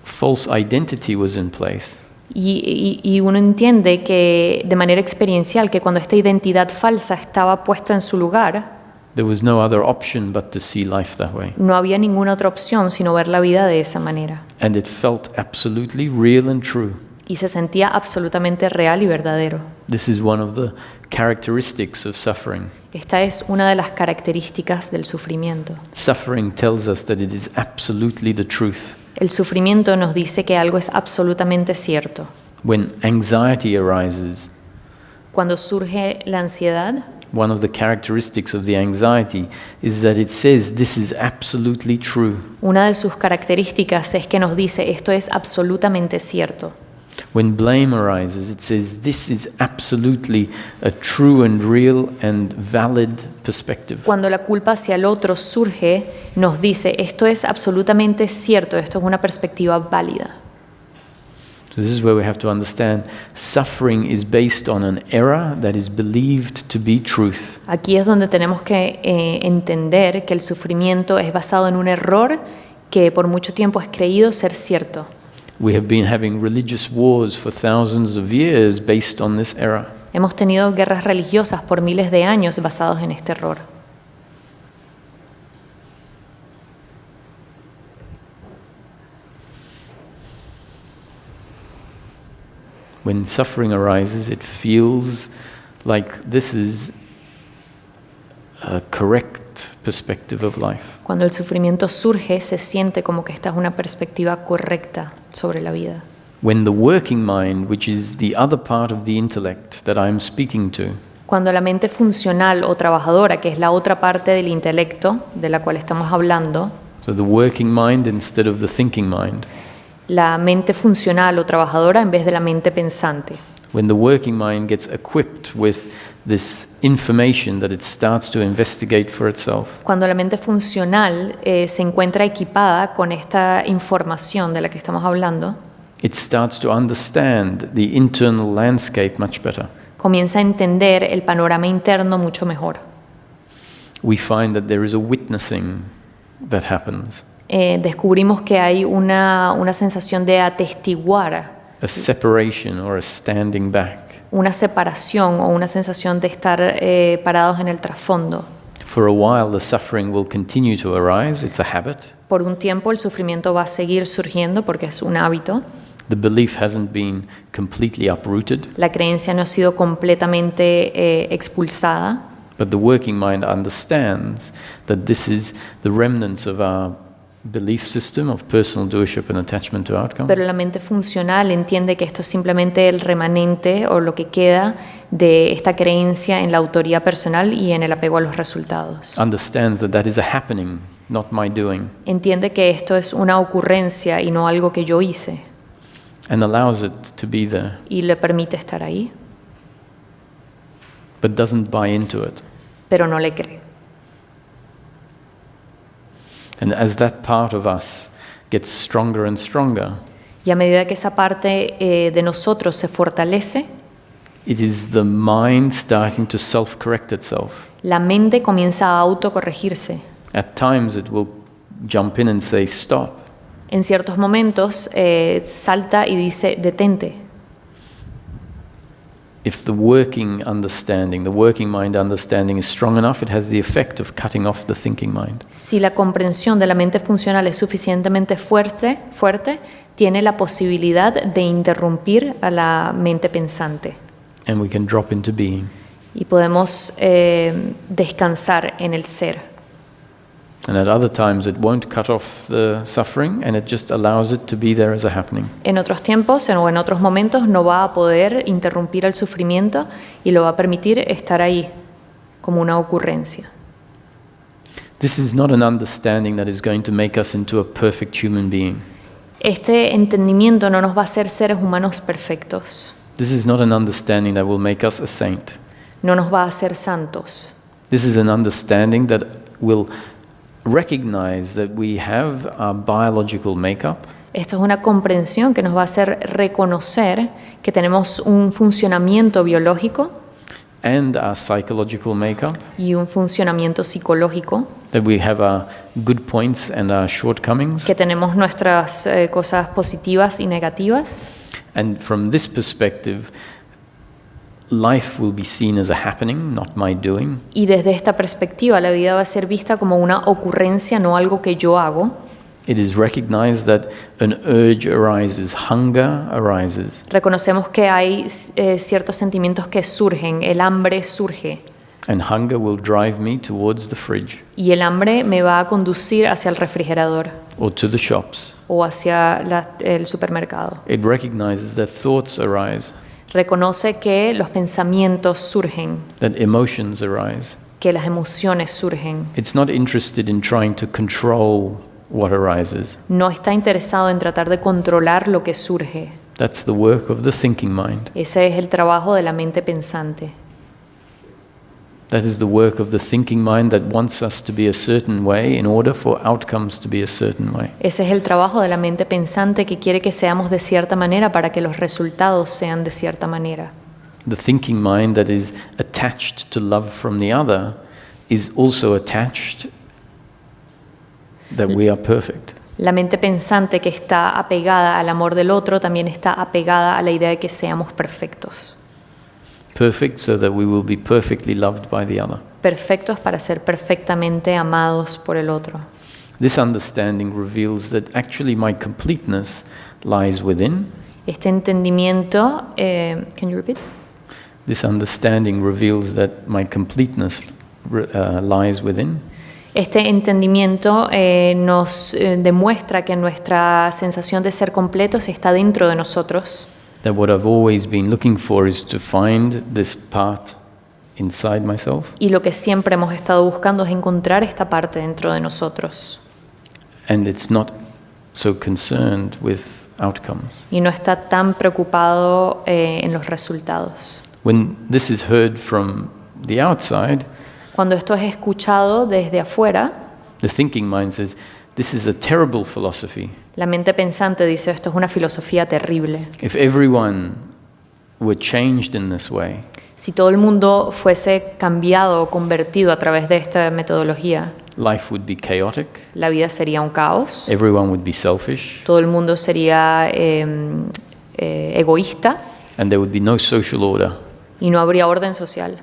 false identity was in place, Y uno entiende que de manera experiencial que cuando esta identidad falsa estaba puesta en su lugar, there was no other option but to see life that way. no había ninguna otra opción sino ver la vida de esa manera. And it felt absolutely real and true. Y se sentía absolutamente real y verdadero. This is one of the characteristics of suffering. Esta es una de las características del sufrimiento. Suffering tells us that it is absolutely the truth. El sufrimiento nos dice que algo es absolutamente cierto. When anxiety arises, Cuando surge la ansiedad, one of the characteristics of the anxiety is that it says this is absolutely true. Una de sus características es que nos dice esto es absolutamente cierto. When blame arises, it says this is absolutely a true and real and valid perspective. Cuando la culpa hacia el otro surge, nos dice esto es absolutamente cierto, esto es una perspectiva válida. So this is where we have to understand suffering is based on an error that is believed to be truth. Aquí es donde tenemos que entender que el sufrimiento es basado en un error que por mucho tiempo es creído ser cierto. We have been having religious wars for thousands of years based on this error. Hemos tenido guerras religiosas por miles de años basados en este error. When suffering arises, it feels like this is a correct perspective of life. Cuando el sufrimiento surge, se siente como que esta es una perspectiva correcta sobre la vida. When the working mind, which is the other part of the intellect that I'm speaking to, Cuando la mente funcional o trabajadora, que es la otra parte del intelecto de la cual estamos hablando, so the working mind instead of the thinking mind, la mente funcional o trabajadora en vez de la mente pensante. when the working mind gets equipped with this information that it starts to investigate for itself, Cuando la mente funcional se encuentra equipada con esta información de la que estamos hablando, it starts to understand the internal landscape much better. comienza a entender el panorama interno mucho mejor. We find that there is a witnessing that happens, Descubrimos que hay una sensación de atestiguar, a separation or a standing back. una separación o una sensación de estar parados en el trasfondo. For a while, the suffering will continue to arise. It's a habit. Por un tiempo el sufrimiento va a seguir surgiendo porque es un hábito. The belief hasn't been completely uprooted, La creencia no ha sido completamente expulsada, but the working mind understands that this is the remnants of our belief system of personal doership and attachment to outcome. pero la mente funcional entiende que esto es simplemente el remanente o lo que queda de esta creencia en la autoría personal y en el apego a los resultados. Understands that that is a happening, not my doing, Entiende que esto es una ocurrencia y no algo que yo hice, and allows it to be there, y le permite estar ahí, but doesn't buy into it. pero no le cree. And as that part of us gets stronger and stronger, Y a medida que esa parte de nosotros se fortalece, it is the mind starting to self-correct itself. la mente comienza a autocorregirse. At times it will jump in and say, stop. En ciertos momentos salta y dice, detente. If the working understanding, the working mind understanding is strong enough, it has the effect of cutting off the thinking mind. Si la comprensión de la mente funcional es suficientemente fuerte, tiene la posibilidad de interrumpir a la mente pensante. And we can drop into being. Y podemos descansar en el ser. And at other times it won't cut off the suffering and it just allows it to be there as a happening. En otros tiempos o en otros momentos no va a poder interrumpir el sufrimiento y lo va a permitir estar ahí como una ocurrencia. This is not an understanding that is going to make us into a perfect human being. Este entendimiento no nos va a hacer seres humanos perfectos, This is not an understanding that will make us a saint. no nos va a hacer santos. This is an understanding that will recognize that we have our biological makeup, Esto es una comprensión que nos va a hacer reconocer que tenemos un funcionamiento biológico and our psychological makeup, y un funcionamiento psicológico, that we have our good points and our shortcomings. que tenemos nuestras cosas positivas y negativas. And from this perspective, life will be seen as a happening, not my doing. Y desde esta perspectiva la vida va a ser vista como una ocurrencia, no algo que yo hago. It is recognized that an urge arises, hunger arises, Reconocemos que hay ciertos sentimientos que surgen, el hambre surge and hunger will drive me towards the fridge y el hambre me va a conducir hacia el refrigerador or to the shops. o hacia el supermercado. It recognizes that thoughts arise, Reconoce que los pensamientos surgen, that emotions arise. que las emociones surgen. It's not interested in trying to control what arises. No está interesado en tratar de controlar lo que surge. That's the work of the thinking mind. Ese es el trabajo de la mente pensante. That is the work of the thinking mind that wants us to be a certain way in order for outcomes to be a certain way. Ese es el trabajo de la mente pensante que quiere que seamos de cierta manera para que los resultados sean de cierta manera. The thinking mind that is attached to love from the other is also attached that we are perfect. La mente pensante que está apegada al amor del otro también está apegada a la idea de que seamos perfectos. Perfect so that we will be perfectly loved by the other. Perfectos para ser perfectamente amados por el otro. This understanding reveals that actually my completeness lies within. Este entendimiento, can you repeat? This understanding reveals that my completeness lies within. Este entendimiento nos demuestra que nuestra sensación de ser completos está dentro de nosotros. That what I've always been looking for is to find this part inside myself. Y lo que siempre hemos estado buscando es encontrar esta parte dentro de nosotros. And it's not so concerned with outcomes. Y no está tan preocupado en los resultados. When this is heard from the outside, Cuando esto es escuchado desde afuera, the thinking mind says, this is a terrible philosophy. la mente pensante dice, esto es una filosofía terrible. If everyone were changed in this way, Si todo el mundo fuese cambiado o convertido a través de esta metodología, life would be chaotic, la vida sería un caos, everyone would be selfish, todo el mundo sería egoísta and there would be no social order. y no habría orden social.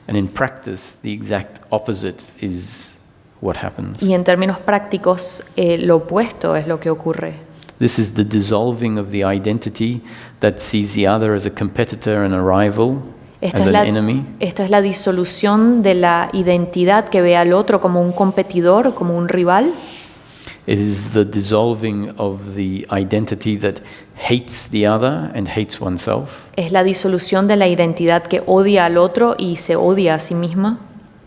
And in practice, the exact opposite is what happens. Y en términos prácticos, lo opuesto es lo que ocurre. This is the dissolving of the identity that sees the other as a competitor and a rival, as an enemy. Esta es la disolución de la identidad que ve al otro como un competidor, como un rival. It is the dissolving of the identity that hates the other and hates oneself. Es la disolución de la identidad que odia al otro y se odia a sí misma.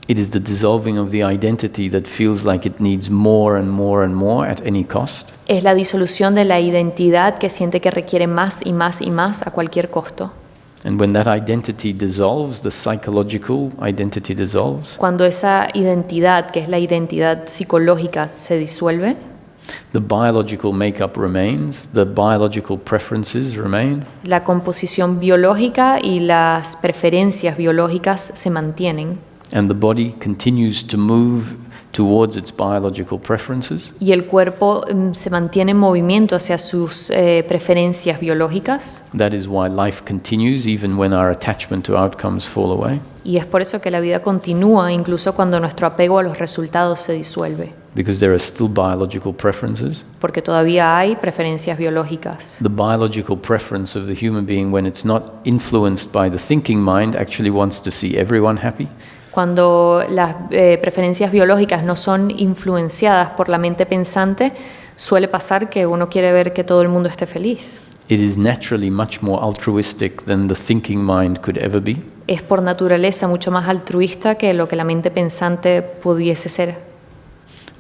It is the dissolving of the identity that feels like it needs more and more and more at any cost. Es la disolución de la identidad que siente que requiere más y más y más a cualquier costo. And when that identity dissolves, the psychological identity dissolves, Cuando esa identidad, que es la identidad psicológica, se disuelve, the biological makeup remains, the biological preferences remain, la composición biológica y las preferencias biológicas se mantienen. and the body continues to move towards its biological preferences. Y el cuerpo se mantiene en movimiento hacia sus preferencias biológicas. That is why life continues even when our attachment to outcomes fall away, Y es por eso que la vida continúa incluso cuando nuestro apego a los resultados se disuelve. because there are still biological preferences. Porque todavía hay preferencias biológicas. The biological preference of the human being, when it's not influenced by the thinking mind, actually wants to see everyone happy. Cuando las preferencias biológicas no son influenciadas por la mente pensante, suele pasar que uno quiere ver que todo el mundo esté feliz. It is naturally much more altruistic than the thinking mind could ever be. Es por naturaleza mucho más altruista que lo que la mente pensante pudiese ser.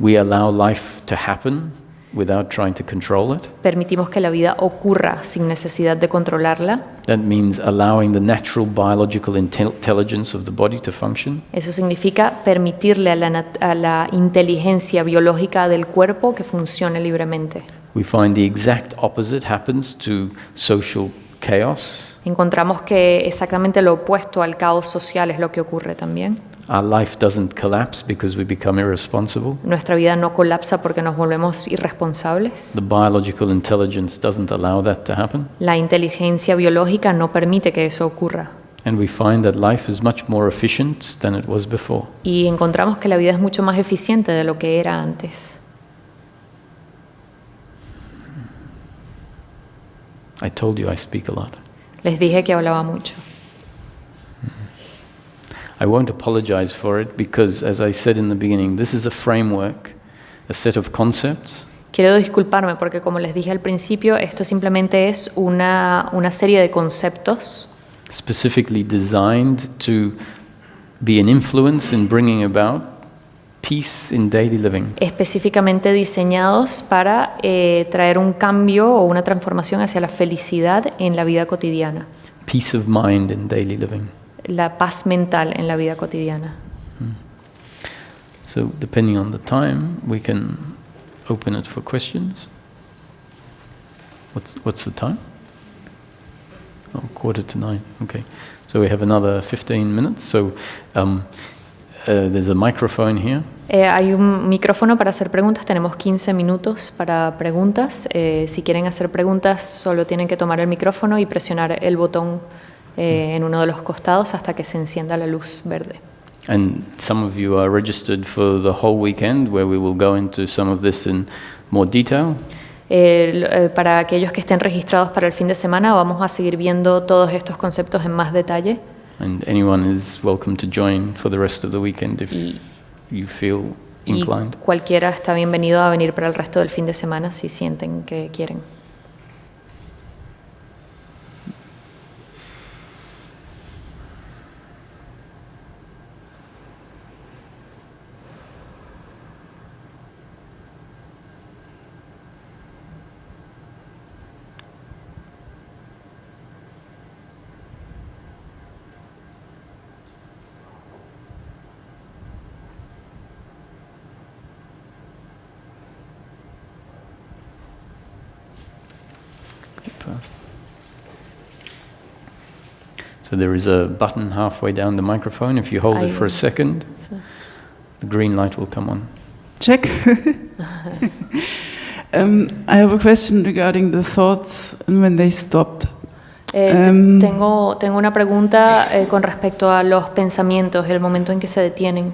We allow life to happen without trying to control it. Permitimos que la vida ocurra sin necesidad de controlarla. That means allowing the natural biological intelligence of the body to function. Eso significa permitirle a la inteligencia biológica del cuerpo que funcione libremente. We find the exact opposite happens to social chaos. Encontramos que exactamente lo opuesto al caos social es lo que ocurre también. Our life doesn't collapse because we become irresponsible. Nuestra vida no colapsa porque nos volvemos irresponsables. The biological intelligence doesn't allow that to happen. La inteligencia biológica no permite que eso ocurra. And we find that life is much more efficient than it was before. Y encontramos que la vida es mucho más eficiente de lo que era antes. I told you I speak a lot. Les dije que hablaba mucho. I won't apologize for it because, as I said in the beginning, this is a framework, a set of concepts. Quiero disculparme porque, como les dije al principio, esto simplemente es una serie de conceptos specifically designed to be an influence in bringing about peace in daily living. específicamente diseñados para traer un cambio o una transformación hacia la felicidad en la vida cotidiana, Peace of mind in daily living. la paz mental en la vida cotidiana. So depending on the time, we can open it for questions. What's the time? Oh, 8:45. Okay. So we have another 15 minutes. So there's a microphone here. Hay un micrófono para hacer preguntas, tenemos 15 minutos para preguntas. Si quieren hacer preguntas, solo tienen que tomar el micrófono y presionar el botón en uno de los costados hasta que se encienda la luz verde. And some of you are registered for the whole weekend, where we will go into some of this in more detail. Para aquellos que estén registrados para el fin de semana, vamos a seguir viendo todos estos conceptos en más detalle. And anyone is welcome to join for the rest of the weekend if you feel inclined. Y cualquiera está bienvenido a venir para el resto del fin de semana si sienten que quieren. So there is a button halfway down the microphone. If you hold it for a second, the green light will come on. Check. I have a question regarding the thoughts and when they stopped. Tengo una pregunta con respecto a los pensamientos, el momento en que se detienen.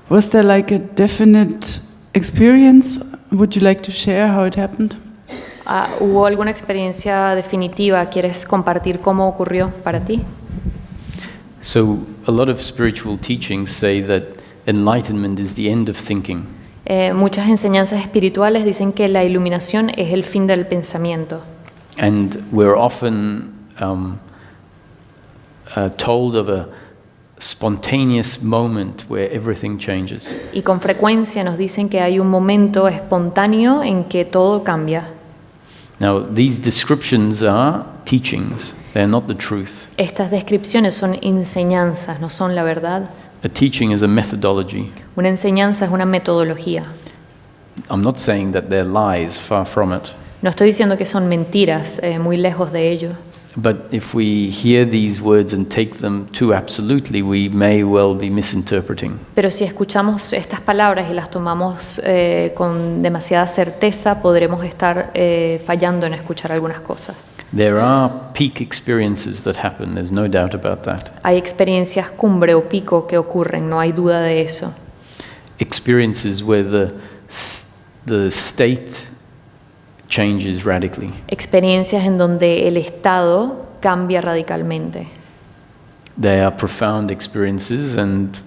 Was there like a definite experience? Would you like to share how it happened? ¿Hubo alguna experiencia definitiva? ¿Quieres compartir cómo ocurrió para ti? So a lot of spiritual teachings say that enlightenment is the end of thinking. Muchas enseñanzas espirituales dicen que la iluminación es el fin del pensamiento. And we're often told of a spontaneous moment where everything changes. Y con frecuencia nos dicen que hay un momento espontáneo en que todo cambia. Now, these descriptions are teachings. They're not the truth. Estas descripciones son enseñanzas, no son la verdad. A teaching is a methodology. Una enseñanza es una metodología. I'm not saying that they're lies, far from it. No estoy diciendo que son mentiras, muy lejos de ello. But if we hear these words and take them too absolutely, we may well be misinterpreting. Pero si escuchamos estas palabras y las tomamos con demasiada certeza, podremos estar fallando en escuchar algunas cosas. There are peak experiences that happen, there's no doubt about that. Hay experiencias cumbre o pico que ocurren, no hay duda de eso. Experiences where the state changes radically. Experiencias en donde el estado cambia radicalmente. They are profound experiences and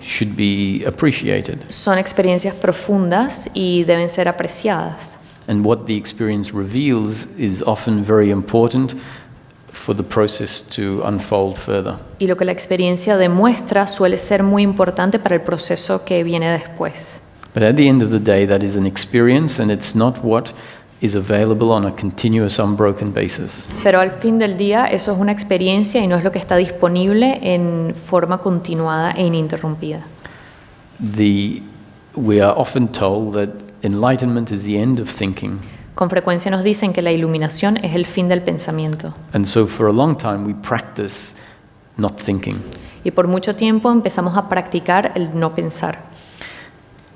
should be appreciated. Son experiencias profundas y deben ser apreciadas. And what the experience reveals is often very important for the process to unfold further. Y lo que la experiencia demuestra suele ser muy importante para el proceso que viene después. But at the end of the day, that is an experience, and it's not what is available on a continuous, unbroken basis. Pero al fin del día, eso es una experiencia y no es lo que está disponible en forma continuada e ininterrumpida. We are often told that enlightenment is the end of thinking. Con frecuencia nos dicen que la iluminación es el fin del pensamiento. And so for a long time, we practice not thinking. Y por mucho tiempo empezamos a practicar el no pensar.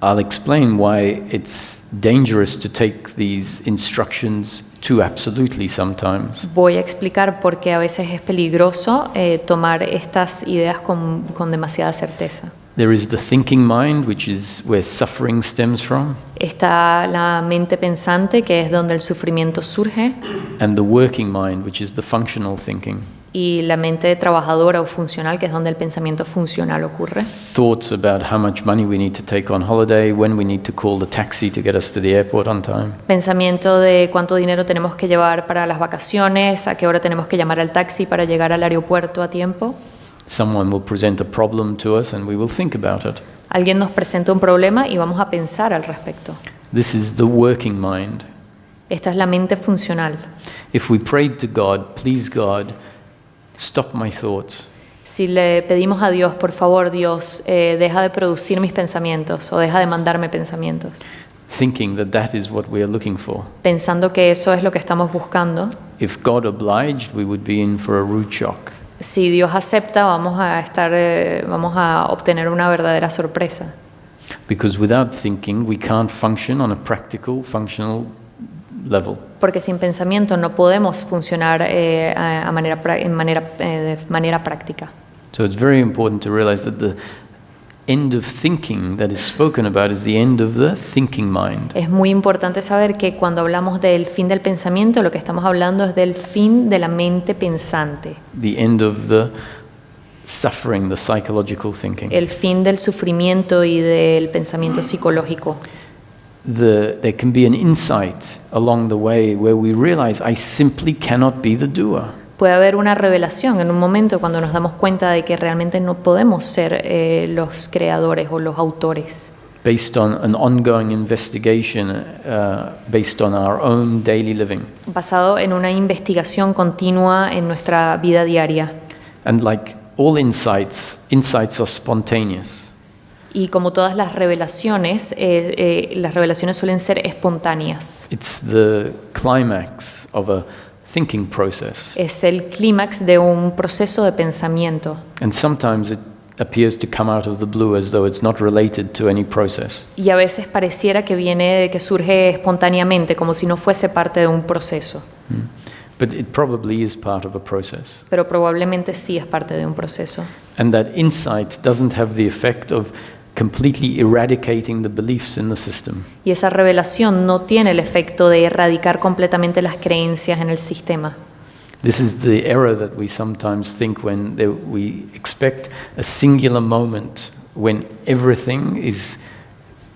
I'll explain why it's dangerous to take these instructions too absolutely sometimes. Voy a explicar por qué a veces es peligroso tomar estas ideas con demasiada certeza. There is the thinking mind, which is where suffering stems from, Está la mente pensante, que es donde el sufrimiento surge, and the working mind, which is the functional thinking. y la mente trabajadora o funcional, que es donde el pensamiento funcional ocurre. Thoughts about how much money we need to take on holiday, when we need to call the taxi to get us to the airport on time. Pensamiento de cuánto dinero tenemos que llevar para las vacaciones, a qué hora tenemos que llamar al taxi para llegar al aeropuerto a tiempo. Someone will present a problem to us and we will think about it. Alguien nos presenta un problema y vamos a pensar al respecto. This is the working mind. Esta es la mente funcional. If we prayed to God, please God, stop my thoughts. Si le pedimos a Dios, por favor, Dios, deja de producir mis pensamientos o deja de mandarme pensamientos, Thinking that that is what we are looking for. pensando que eso es lo que estamos buscando. If God obliged, we would be in for a rude shock. Si Dios acepta, vamos a obtener una verdadera sorpresa. Because without thinking, we can't function on a practical, functional level. Porque sin pensamiento no podemos funcionar de manera práctica. So it's very important to realize that the end of thinking that is spoken about is the end of the thinking mind. Es muy importante saber que cuando hablamos del fin del pensamiento, lo que estamos hablando es del fin de la mente pensante, The end of the suffering, the psychological thinking. el fin del sufrimiento y del pensamiento psicológico. There can be an insight along the way where we realize I simply cannot be the doer. Puede haber una revelación en un momento cuando nos damos cuenta de que realmente no podemos ser los creadores o los autores, Based on an ongoing investigation, based on our own daily living. basado en una investigación continua en nuestra vida diaria. And like all insights are spontaneous. Y como todas las revelaciones suelen ser espontáneas. It's the climax of a thinking process. Es el clímax de un proceso de pensamiento. And sometimes it appears to come out of the blue as though it's not related to any process. Y a veces pareciera que surge espontáneamente, como si no fuese parte de un proceso. But it probably is part of a process. Pero probablemente sí es parte de un proceso. And that insight doesn't have the effect of completely eradicating the beliefs in the system. Y esa revelación no tiene el efecto de erradicar completamente las creencias en el sistema. This is the error that we sometimes think when we expect a singular moment when everything is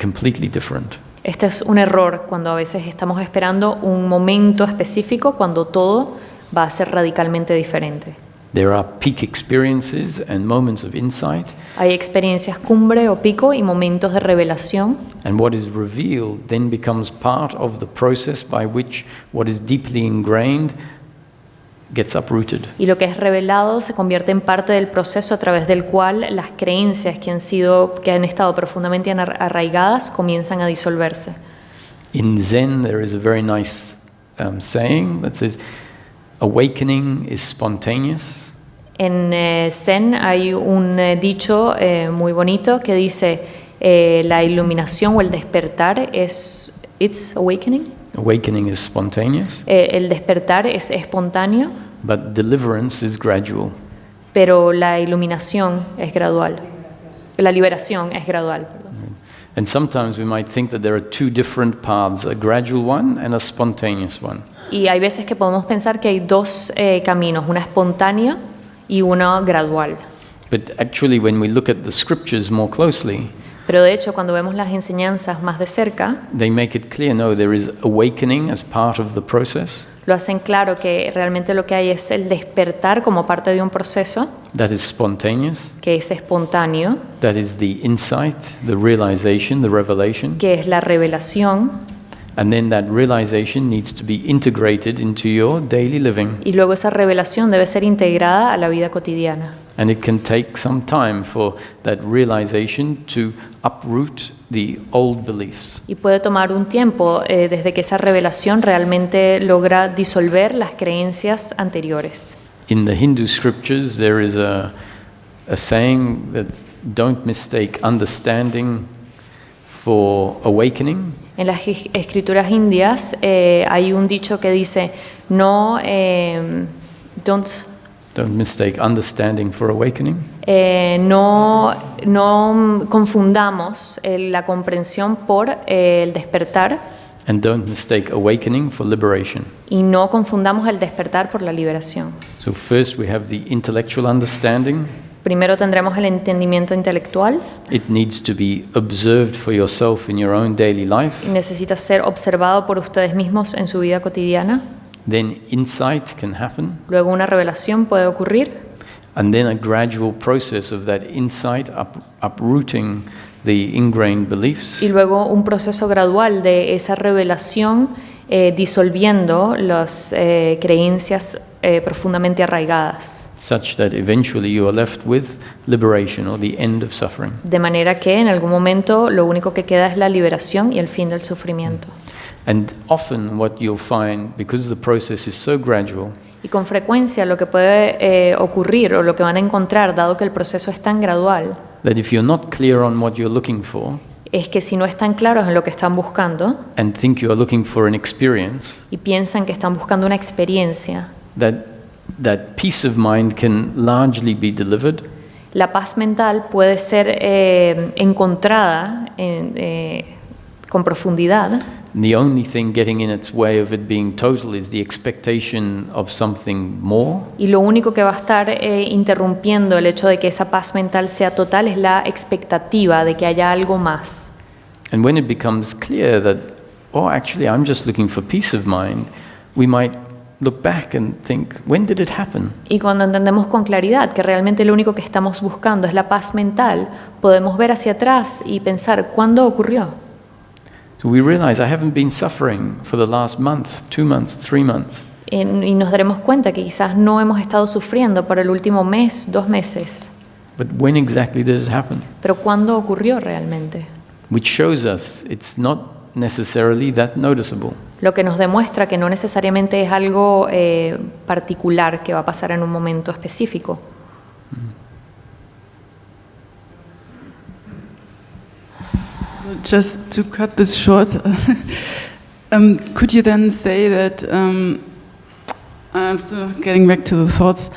completely different. Este es un error cuando a veces estamos esperando un momento específico cuando todo va a ser radicalmente diferente. There are peak experiences and moments of insight, Hay experiencias cumbre o pico y momentos de revelación, and what is revealed then becomes part of the process by which what is deeply ingrained gets uprooted. y lo que es revelado se convierte en parte del proceso a través del cual las creencias que han estado profundamente arraigadas comienzan a disolverse. In Zen, there is a very nice saying that says, awakening is spontaneous, En Zen hay un dicho muy bonito que dice la iluminación o el despertar it's awakening. awakening is spontaneous, El despertar es espontáneo, but deliverance is gradual. pero la iluminación es gradual. La liberación es gradual. Perdón. And sometimes we might think that there are two different paths, a gradual one and a spontaneous one. Y hay veces que podemos pensar que hay dos caminos, una espontánea y una gradual. But actually, when we look at the scriptures more closely, Pero de hecho, cuando vemos las enseñanzas más de cerca, they make it clear, no, there is awakening as part of the process. lo hacen claro que realmente lo que hay es el despertar como parte de un proceso That is spontaneous. que es espontáneo, That is the insight, the realization, the revelation. que es la revelación, And then that realization needs to be integrated into your daily living. y luego esa revelación debe ser integrada a la vida cotidiana. And it can take some time for that realization to uproot the old beliefs. Y puede tomar un tiempo desde que esa revelación realmente logra disolver las creencias anteriores. In the Hindu scriptures, there is a saying that don't mistake understanding for awakening. En las escrituras indias hay un dicho que dice no Don't mistake understanding for awakening. no confundamos la comprensión por el despertar And don't mistake awakening for liberation. y no confundamos el despertar por la liberación. So first we have the intellectual understanding. Primero tendremos el entendimiento intelectual. It needs to be observed for yourself in your own daily life. Necesita ser observado por ustedes mismos en su vida cotidiana. Then insight can happen. Luego una revelación puede ocurrir. And then a gradual process of that insight uprooting the ingrained beliefs. Y luego un proceso gradual de esa revelación disolviendo las creencias profundamente arraigadas. Such that eventually you are left with liberation or the end of suffering. De manera que en algún momento lo único que queda es la liberación y el fin del sufrimiento. And often what you'll find, because the process is so gradual, Y con frecuencia lo que puede ocurrir o lo que van a encontrar, dado que el proceso es tan gradual, that if you're not clear on what you're looking for es que si no están claros en lo que están buscando and think you are looking for an experience, y piensan que están buscando una experiencia, that peace of mind can largely be delivered la paz mental puede ser encontrada con profundidad. The only thing getting in its way of it being total is the expectation of something more. Y lo único que va a estar interrumpiendo el hecho de que esa paz mental sea total es la expectativa de que haya algo más. And when it becomes clear that, oh, actually I'm just looking for peace of mind, we might look back and think, when did it happen? Y cuando entendemos con claridad que realmente lo único que estamos buscando es la paz mental, podemos ver hacia atrás y pensar, ¿cuándo ocurrió? So we realize I haven't been suffering for the last month, 2 months, 3 months. Y nos daremos cuenta que quizás no hemos estado sufriendo por el último mes, 2 meses. But when exactly did it happen? Pero ¿cuándo ocurrió realmente? Which shows us it's not necessarily that noticeable. Lo que nos demuestra que no necesariamente es algo particular que va a pasar en un momento específico. So just to cut this short, could you then say that, I'm still getting back to the thoughts,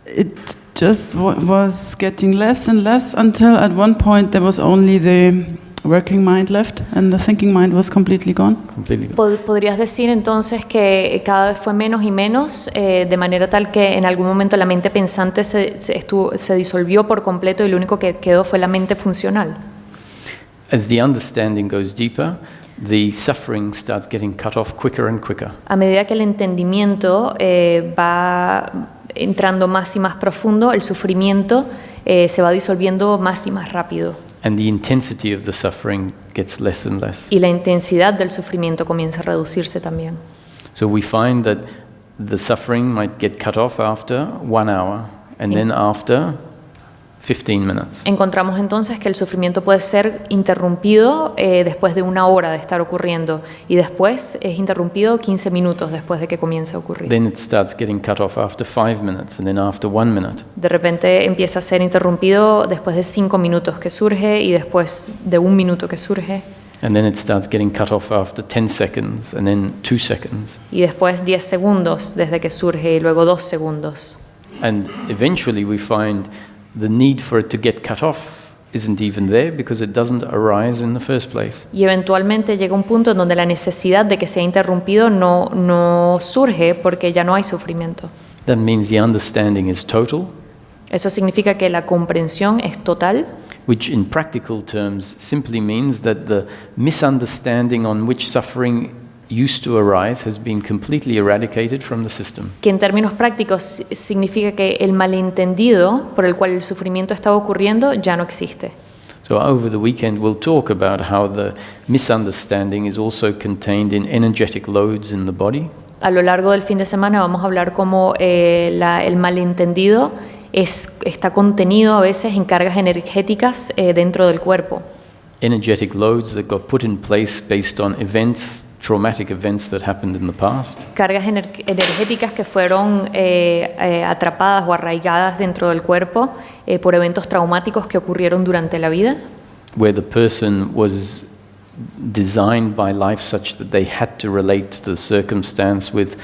it just was getting less and less until at one point there was only the working mind left and the thinking mind was completely gone? Completely. ¿Podrías decir entonces que cada vez fue menos y menos, de manera tal que en algún momento la mente pensante se disolvió por completo y lo único que quedó fue la mente funcional? As the understanding goes deeper, the suffering starts getting cut off quicker and quicker. A medida que el entendimiento va entrando más y más profundo, el sufrimiento se va disolviendo más y más rápido. And the intensity of the suffering gets less and less. Y la intensidad del sufrimiento comienza a reducirse también. So we find that the suffering might get cut off after 1 hour and then after 15 minutes. Encontramos entonces que el sufrimiento puede ser interrumpido después de 1 hora de estar ocurriendo y después es interrumpido 15 minutos después de que comience a ocurrir. Then it starts getting cut off after 5 minutes and then after 1 minute. De repente empieza a ser interrumpido después de 5 minutos que surge y después de 1 minuto que surge. And then it starts getting cut off after 10 seconds and then 2 seconds. Y después 10 segundos desde que surge y luego 2 segundos. And eventually we find the need for it to get cut off isn't even there because it doesn't arise in the first place. Y eventualmente llega un punto en donde la necesidad de que sea interrumpido no surge porque ya no hay sufrimiento. That means the understanding is total, Eso significa que la comprensión es total, which in practical terms simply means that the misunderstanding on which suffering used to arise has been completely eradicated from the system. que en términos prácticos significa que el malentendido por el cual el sufrimiento estaba ocurriendo ya no existe. So over the weekend we'll talk about how the misunderstanding is also contained in energetic loads in the body. A lo largo del fin de semana vamos a hablar cómo el malentendido está contenido a veces en cargas energéticas dentro del cuerpo. Energetic loads that got put in place based on events, traumatic events that happened in the past. Cargas energéticas que fueron atrapadas o arraigadas dentro del cuerpo por eventos traumáticos que ocurrieron durante la vida, Where the person was designed by life such that they had to relate to the circumstance with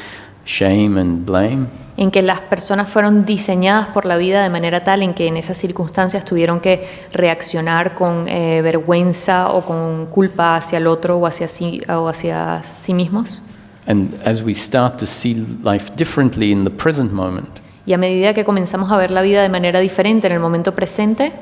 shame and blame. en que las personas fueron diseñadas por la vida de manera tal en que en esas circunstancias tuvieron que reaccionar con vergüenza o con culpa hacia el otro o hacia sí mismos. And as we start to see life differently in the present moment, Y a medida que comenzamos a ver la vida de manera diferente en el momento presente,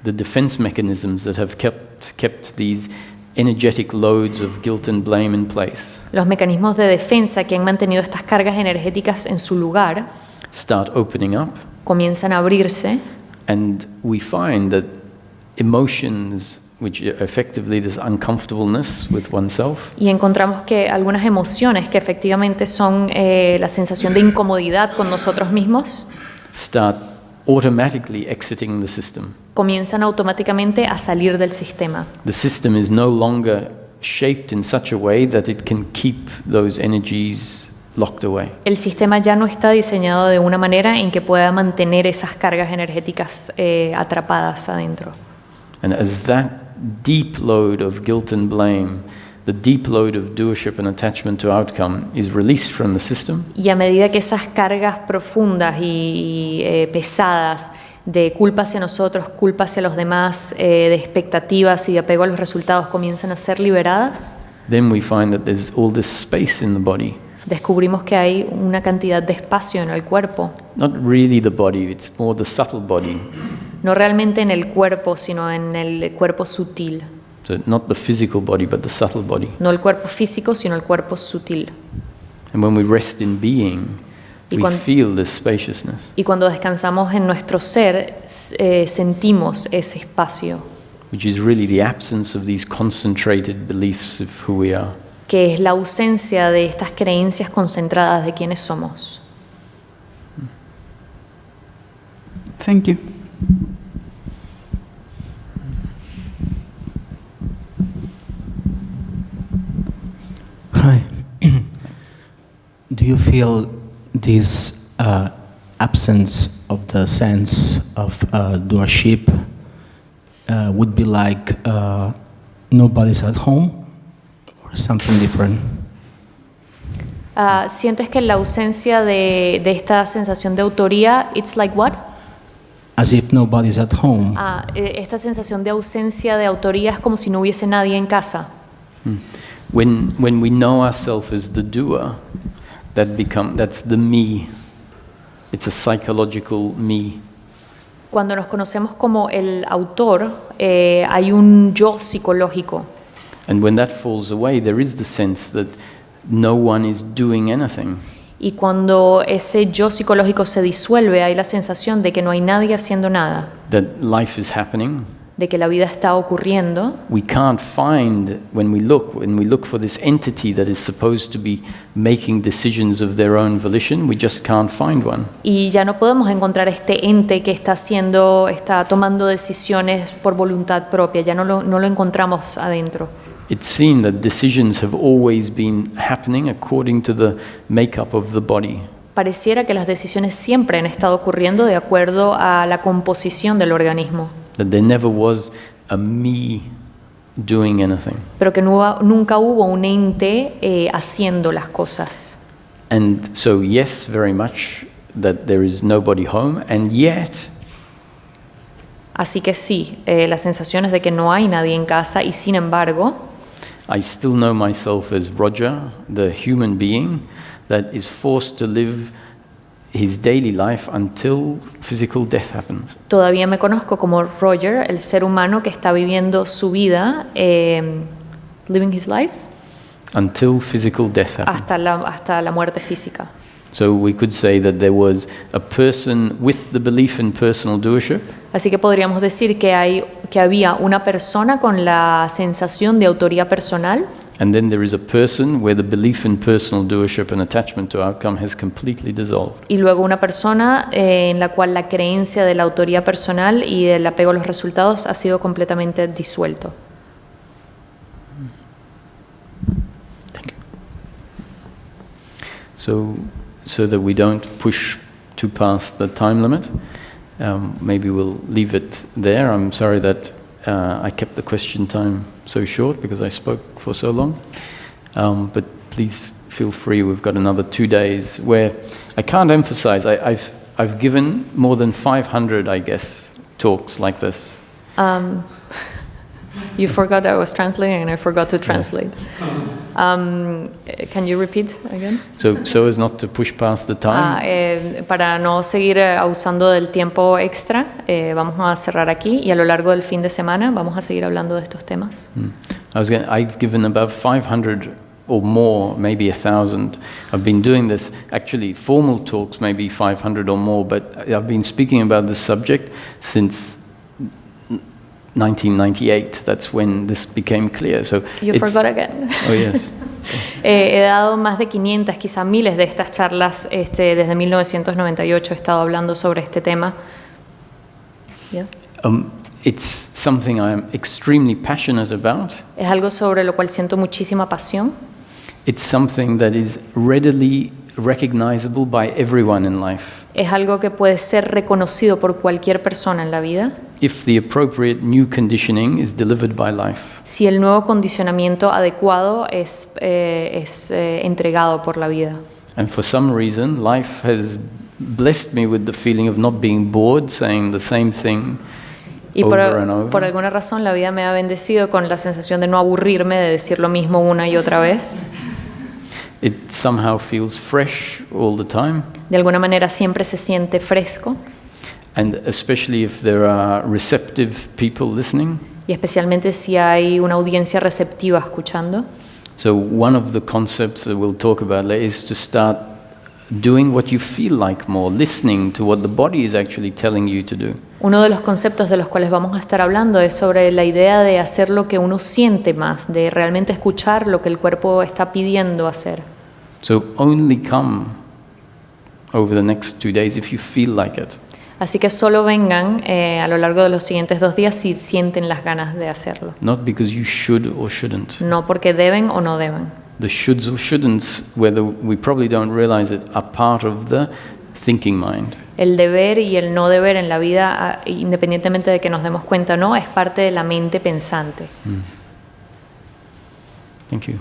the defense mechanisms that have kept these energetic loads of guilt and blame in place los mecanismos de defensa que han mantenido estas cargas energéticas en su lugar start opening up, comienzan a abrirse, and we find that emotions, which are effectively this uncomfortableness with oneself, y encontramos que algunas emociones que efectivamente son la sensación de incomodidad con nosotros mismos, start automatically exiting the system. comienzan automáticamente a salir del sistema. The system is no longer shaped in such a way that it can keep those energies locked away. El sistema ya no está diseñado de una manera en que pueda mantener esas cargas energéticas atrapadas adentro. And as that deep load of guilt and blame, the deep load of doership and attachment to outcome is released from the system, Y a medida que esas cargas profundas y pesadas de culpa hacia nosotros, culpa hacia los demás, de expectativas y de apego a los resultados comienzan a ser liberadas, then we find that there's all this space in the body. descubrimos que hay una cantidad de espacio en el cuerpo, Not really the body, it's more the subtle body. no realmente en el cuerpo, sino en el cuerpo sutil. So not the physical body, but the subtle body. No el cuerpo físico, sino el cuerpo sutil. And when we rest in being, Y we cuan- feel this spaciousness, Y cuando descansamos en nuestro ser, sentimos ese espacio, which is really the absence of these concentrated beliefs of who we are. que es la ausencia de estas creencias concentradas de quiénes somos. Thank you. Hi. Do you feel this absence of the sense of doership would be like nobody's at home or something different? ¿Sientes que la ausencia de esta sensación de autoría, it's like what? As if nobody's at home. Esta sensación de ausencia de autoría es como si no hubiese nadie en casa. When we know ourselves as the doer, that's the me. It's a psychological me. Cuando nos conocemos como el autor, hay un yo psicológico. And when that falls away, there is the sense that no one is doing anything. Y cuando ese yo psicológico se disuelve, hay la sensación de que no hay nadie haciendo nada, That life is happening. de que la vida está ocurriendo. We can't find, when we look for this entity that is supposed to be making decisions of their own volition, we just can't find one. Y ya no podemos encontrar este ente que está tomando decisiones por voluntad propia, ya no lo encontramos adentro. It's seen that decisions have always been happening according to the makeup of the body. Pareciera que las decisiones siempre han estado ocurriendo de acuerdo a la composición del organismo, That there never was a me doing anything. pero que nunca hubo un ente haciendo las cosas. And so, yes, very much that there is nobody home, and yet Así que sí, la sensación es de que no hay nadie en casa y sin embargo I still know myself as Roger, the human being that is forced to live his daily life until physical death happens. todavía me conozco como Roger, el ser humano que está viviendo su vida, living his life, Until physical death happens. hasta la muerte física. So we could say that there was a person with the belief in personal doership, Así que podríamos decir que había una persona con la sensación de autoría personal and then there is a person where the belief in personal doership and attachment to outcome has completely dissolved. y luego una persona en la cual la creencia de la autoría personal y del apego a los resultados ha sido completamente disuelto. So that we don't push too past the time limit, maybe we'll leave it there. I'm sorry that I kept the question time so short because I spoke for so long. But please feel free. We've got another 2 days where I can't emphasize. I've given more than 500, I guess, talks like this. You forgot I was translating and I forgot to translate. Can you repeat again? So as not to push past the time. Para no seguir abusando del tiempo extra, vamos a cerrar aquí y a lo largo del fin de semana vamos a seguir hablando de estos temas. I've given about 500 or more, maybe 1,000. I've been doing this, actually formal talks, maybe 500 or more, but I've been speaking about this subject since 1998. That's when this became clear. So You forgot again. Oh yes. He dado más de 500, quizá miles de estas charlas desde 1998. He estado hablando sobre este tema. Yeah. It's something I am extremely passionate about. Es algo sobre lo cual siento muchísima pasión. It's something that is readily recognizable by everyone in life. Es algo que puede ser reconocido por cualquier persona en la vida. If the appropriate new conditioning is delivered by life. Si el nuevo condicionamiento adecuado es entregado por la vida. And for some reason, life has blessed me with the feeling of not being bored, saying the same thing Y over and over. por alguna razón la vida me ha bendecido con la sensación de no aburrirme de decir lo mismo una y otra vez. It somehow feels fresh all the time. De alguna manera siempre se siente fresco. And especially if there are receptive people listening. Y especialmente si hay una audiencia receptiva escuchando. So one of the concepts that we'll talk about later is to start doing what you feel like more, listening to what the body is actually telling you to do. Uno de los conceptos de los cuales vamos a estar hablando es sobre la idea de hacer lo que uno siente más, de realmente escuchar lo que el cuerpo está pidiendo hacer. So only come over the next 2 days if you feel like it. Así que solo vengan a lo largo de los siguientes 2 días si sienten las ganas de hacerlo. Not because you should or shouldn't. No porque deben o no deben. The shoulds or shouldn'ts, whether we probably don't realize it, are part of the thinking mind. El deber y el no deber en la vida, independientemente de que nos demos cuenta o no, es parte de la mente pensante. Thank you.